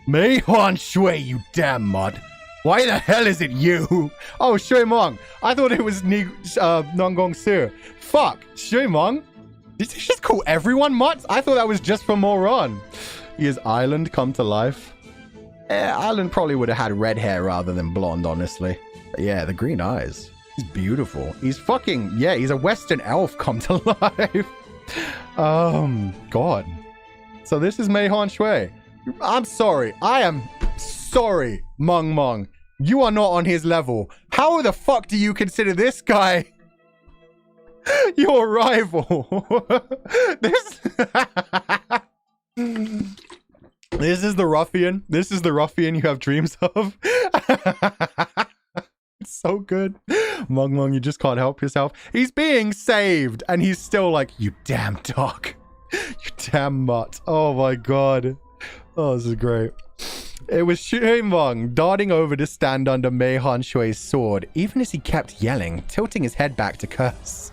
Mei Han Shui, you damn mud. Why the hell is it you? Oh, Shui Mong. I thought it was Nongong Su. Fuck. Shui Mong? Did you just call everyone mutts? I thought that was just for Moran. He is Island come to life. Island probably would have had red hair rather than blonde, honestly. But yeah, the green eyes. He's beautiful. He's fucking... Yeah, he's a Western elf come to life. God. So this is Mei Han Shui. I'm sorry. I am sorry, Mung Mung. You are not on his level. How the fuck do you consider this guy your rival? This is the ruffian. This is the ruffian you have dreams of. It's so good. Mung Mung, you just can't help yourself. He's being saved, and he's still like, you damn dog. You damn mutt. Oh my god. Oh, this is great. It was Shui Mong darting over to stand under Mei Han Shui's sword, even as he kept yelling, tilting his head back to curse.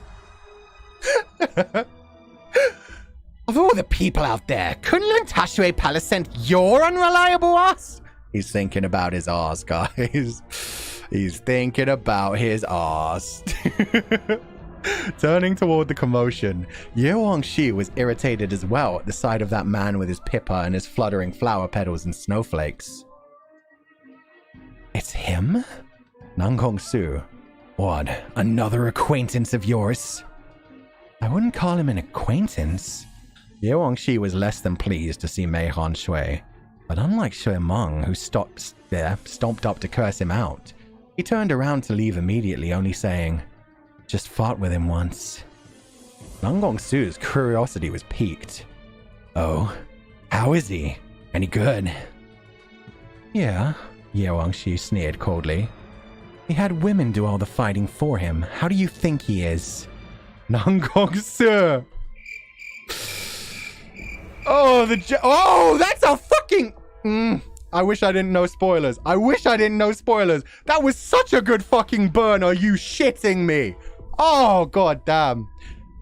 Of all the people out there, Kunlun Tashui Palace sent your unreliable ass? He's thinking about his ass, guys. He's thinking about his ass. Turning toward the commotion, Ye Wangxi was irritated as well at the sight of that man with his pippa and his fluttering flower petals and snowflakes. It's him? Nanggong Su. What, another acquaintance of yours? I wouldn't call him an acquaintance. Ye Wangxi was less than pleased to see Mei Han Shui, but unlike Shui Meng, who stomped up to curse him out, he turned around to leave immediately, only saying, just fought with him once. Nanggong Su's curiosity was piqued. Oh, how is he? Any good? Yeah, Ye Wangxi sneered coldly. He had women do all the fighting for him. How do you think he is? Nanggong Su! Oh, that's a fucking... I wish I didn't know spoilers. I wish I didn't know spoilers. That was such a good fucking burn. Are you shitting me? Oh, god damn.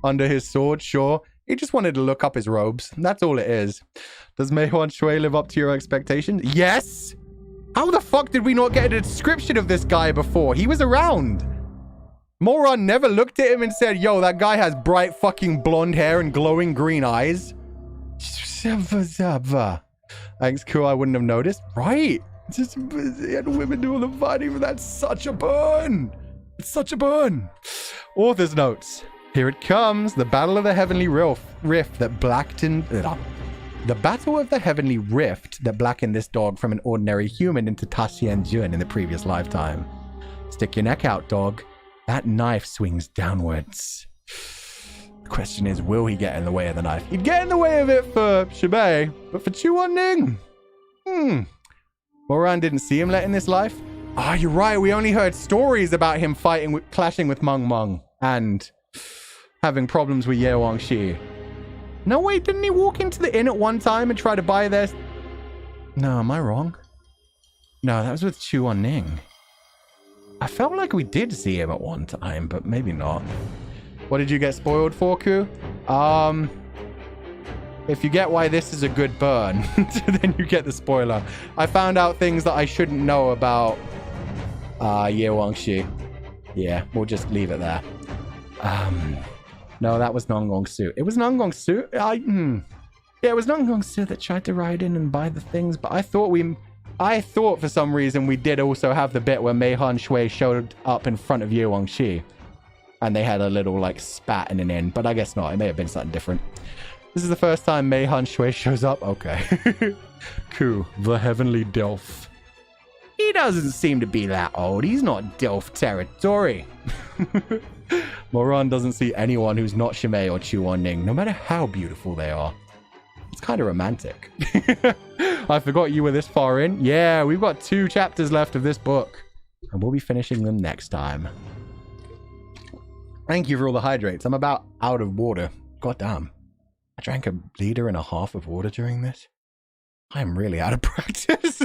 Under his sword, sure. He just wanted to look up his robes. That's all it is. Does Mei Han Shui live up to your expectations? Yes! How the fuck did we not get a description of this guy before? He was around. Moron never looked at him and said, yo, that guy has bright fucking blonde hair and glowing green eyes. Thanks, cool. I wouldn't have noticed. Right. Just he had women doing the fighting, but that's such a burn. It's such a burn. Author's notes. Here it comes. The Battle of the Heavenly Rift that blackened... The Battle of the Heavenly Rift that blackened this dog from an ordinary human into Taxian Jun in the previous lifetime. Stick your neck out, dog. That knife swings downwards. The question is, will he get in the way of the knife? He'd get in the way of it for Shibei, but for Chuan-Ning? Moran didn't see him letting this life? Ah, you're right. We only heard stories about him clashing with Meng Meng and having problems with Ye Wangxi. No, wait, didn't he walk into the inn at one time and try to buy their... No, am I wrong? No, that was with Chuan-Ning. I felt like we did see him at one time, but maybe not. What did you get spoiled for, Ku? if you get why this is a good burn, then you get the spoiler. I found out things that I shouldn't know about Ye Wangxi. Yeah, we'll just leave it there. No, that was Nongong Su. It was Nongong Su? Yeah, it was Nongong Su that tried to ride in and buy the things, but I thought for some reason we did also have the bit where Mei Han Shui showed up in front of Ye Wangxi. And they had a little, like, spat in an inn. But I guess not. It may have been something different. This is the first time Mei Han Shui shows up. Okay. Cool. The Heavenly Delph. He doesn't seem to be that old. He's not Delph territory. Moran doesn't see anyone who's not Shimei or Chu Ning, no matter how beautiful they are. It's kind of romantic. I forgot you were this far in. Yeah, we've got 2 chapters left of this book. And we'll be finishing them next time. Thank you for all the hydrates. I'm about out of water. God damn. I drank 1.5 liters of water during this. I'm really out of practice.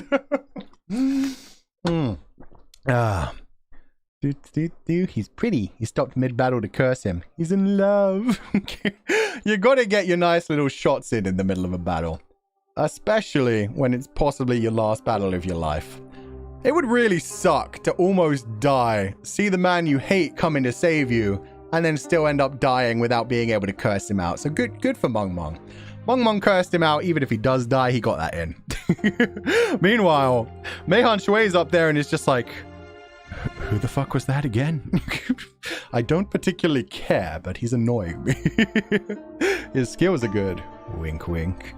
He's pretty. He stopped mid-battle to curse him. He's in love. You gotta get your nice little shots in the middle of a battle. Especially when it's possibly your last battle of your life. It would really suck to almost die, see the man you hate coming to save you, and then still end up dying without being able to curse him out. So good for Meng Meng. Meng Meng cursed him out. Even if he does die, he got that in. Meanwhile, Mei Han Shui's up there and is just like, who the fuck was that again? I don't particularly care, but he's annoying me. His skills are good. Wink, wink.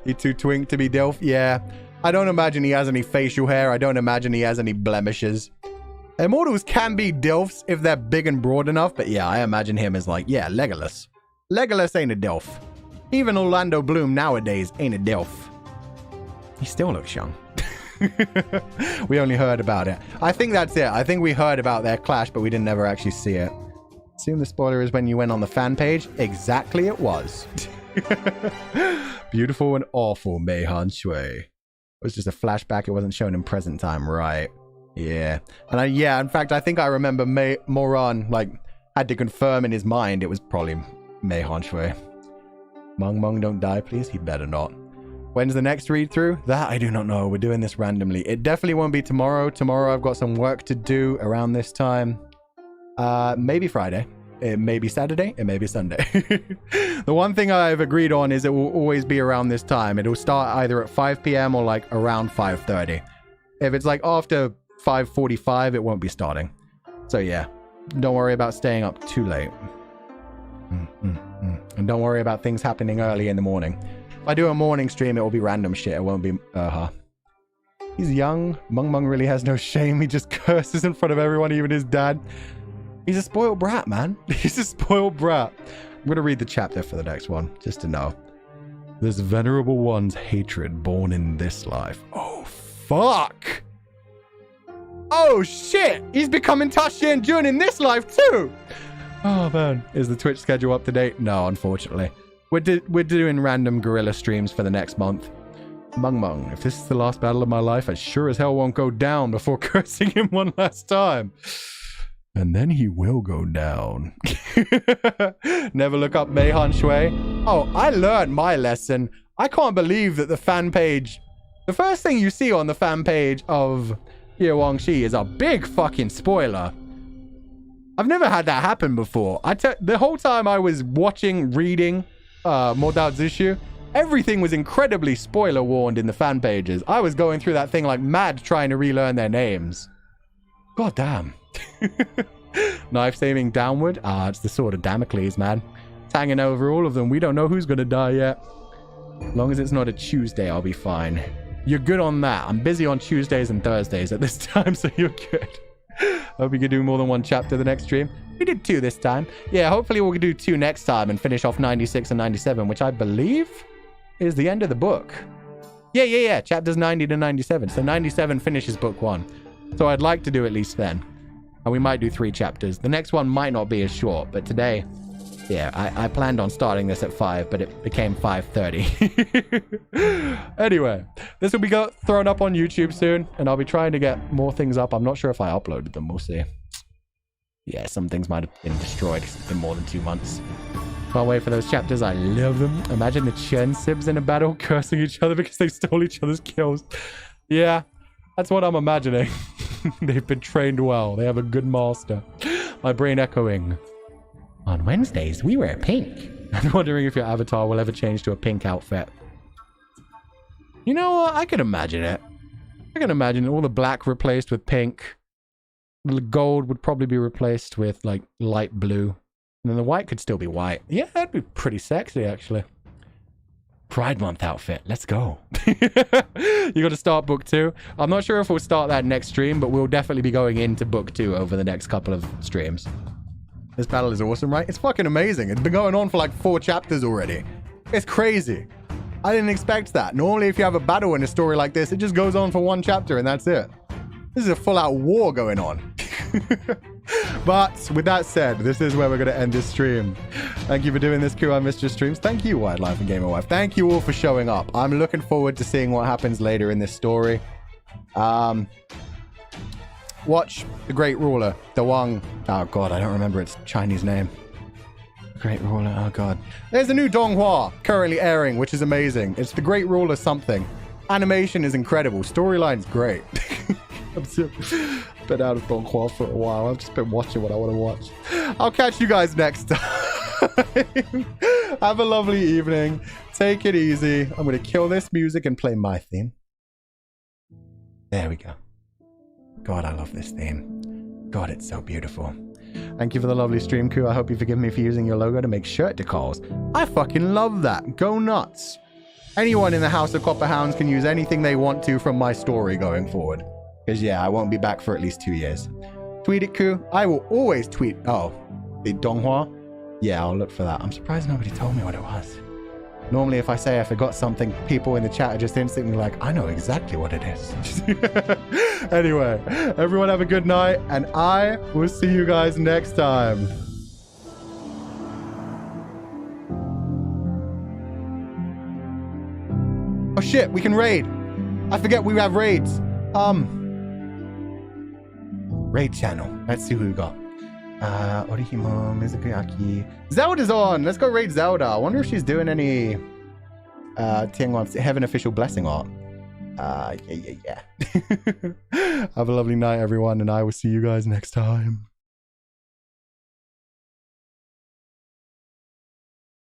He too twink to be Delph? Yeah. I don't imagine he has any facial hair. I don't imagine he has any blemishes. Immortals can be Delphs if they're big and broad enough, but yeah, I imagine him as like, yeah, Legolas. Legolas ain't a Delph. Even Orlando Bloom nowadays ain't a Delph. He still looks young. We only heard about it. I think that's it. I think we heard about their clash, but we didn't ever actually see it. Assume the spoiler is when you went on the fan page. Exactly it was. Beautiful and awful, Mei Han Shui. It was just a flashback. It wasn't shown in present time, right? Yeah. And yeah, in fact, I think I remember Moran, like, had to confirm in his mind it was probably Mei Han Shui. Meng Meng, don't die, please. He better not. When's the next read through? That I do not know. We're doing this randomly. It definitely won't be tomorrow. Tomorrow I've got some work to do around this time. Maybe Friday. It may be Saturday. It may be Sunday. The one thing I've agreed on is it will always be around this time. It'll start either at 5 p.m. or like around 5:30. If it's like after 5:45, it won't be starting. So yeah, don't worry about staying up too late. And don't worry about things happening early in the morning. If I do a morning stream, it will be random shit. It won't be, He's young. Meng Meng really has no shame. He just curses in front of everyone, even his dad. He's a spoiled brat, man. He's a spoiled brat. I'm going to read the chapter for the next one, just to know. This venerable one's hatred born in this life. Oh, fuck. Oh, shit. He's becoming Tashi and Jun in this life, too. Oh, man. Is the Twitch schedule up to date? No, unfortunately. We're doing random guerrilla streams for the next month. Meng Meng, if this is the last battle of my life, I sure as hell won't go down before cursing him one last time. And then he will go down. Never look up Mei Han Shui. Oh, I learned my lesson. I can't believe that the fan page... The first thing you see on the fan page of Ye Wangxi is a big fucking spoiler. I've never had that happen before. The whole time I was reading Modao Zishu, everything was incredibly spoiler warned in the fan pages. I was going through that thing like mad trying to relearn their names. God damn. Knife's aiming downward. It's the sword of Damocles, man. It's hanging over all of them. We don't know who's gonna die yet. As long as it's not a Tuesday, I'll be fine. You're good on that. I'm busy on Tuesdays and Thursdays at this time, so you're good. Hope we can do more than one chapter the next stream. We did 2 this time. Yeah, hopefully we'll do 2 next time and finish off 96 and 97, which I believe is the end of the book. Yeah. Chapters 90 to 97. So 97 finishes book 1. So I'd like to do at least then. And we might do 3 chapters. The next one might not be as short, but today, yeah, I planned on starting this at 5, but it became 5:30. Anyway, this will be thrown up on YouTube soon, and I'll be trying to get more things up. I'm not sure if I uploaded them. We'll see. Yeah, some things might have been destroyed. It's been more than 2 months. Can't wait for those chapters. I love them. Imagine the Chen Sibs in a battle cursing each other because they stole each other's kills. Yeah, that's what I'm imagining. They've been trained well. They have a good master. My brain echoing. On Wednesdays, we wear pink. I'm wondering if your avatar will ever change to a pink outfit. You know what? I can imagine it. I can imagine all the black replaced with pink. The gold would probably be replaced with, like, light blue. And then the white could still be white. Yeah, that'd be pretty sexy, actually. Pride Month outfit. Let's go. You got to start book 2. I'm not sure if we'll start that next stream, but we'll definitely be going into book 2 over the next couple of streams. This battle is awesome, right? It's fucking amazing. It's been going on for like 4 chapters already. It's crazy. I didn't expect that. Normally, if you have a battle in a story like this, it just goes on for 1 chapter and that's it. This is a full-out war going on. But with that said, this is where we're going to end this stream. Thank you for doing this, Q. I missed your streams. Thank you, Wildlife and Gamer Wife. Thank you all for showing up. I'm looking forward to seeing what happens later in this story. Watch The Great Ruler, the Wang. Oh god, I don't remember its Chinese name. Great Ruler, oh god. There's a new Donghua currently airing, which is amazing. It's The Great Ruler something. Animation is incredible. Storyline's great. I've been out of Donghua for a while. I've just been watching what I want to watch. I'll catch you guys next time. Have a lovely evening. Take it easy. I'm going to kill this music and play my theme. There we go. God, I love this theme. God, it's so beautiful. Thank you for the lovely stream, Ku. I hope you forgive me for using your logo to make shirt decals. I fucking love that. Go nuts. Anyone in the House of Copper Hounds can use anything they want to from my story going forward. Because, yeah, I won't be back for at least 2 years. Tweet it, Ku. I will always tweet. Oh, the Donghua? Yeah, I'll look for that. I'm surprised nobody told me what it was. Normally, if I say I forgot something, people in the chat are just instantly like, I know exactly what it is. Anyway, everyone have a good night, and I will see you guys next time. Oh shit, we can raid. I forget we have raids. Raid channel. Let's see who we got. Orihimo, Mizukuyaki. Zelda's on. Let's go raid Zelda. I wonder if she's doing any Tianguan Heaven Official Blessing art. Yeah. Have a lovely night, everyone, and I will see you guys next time.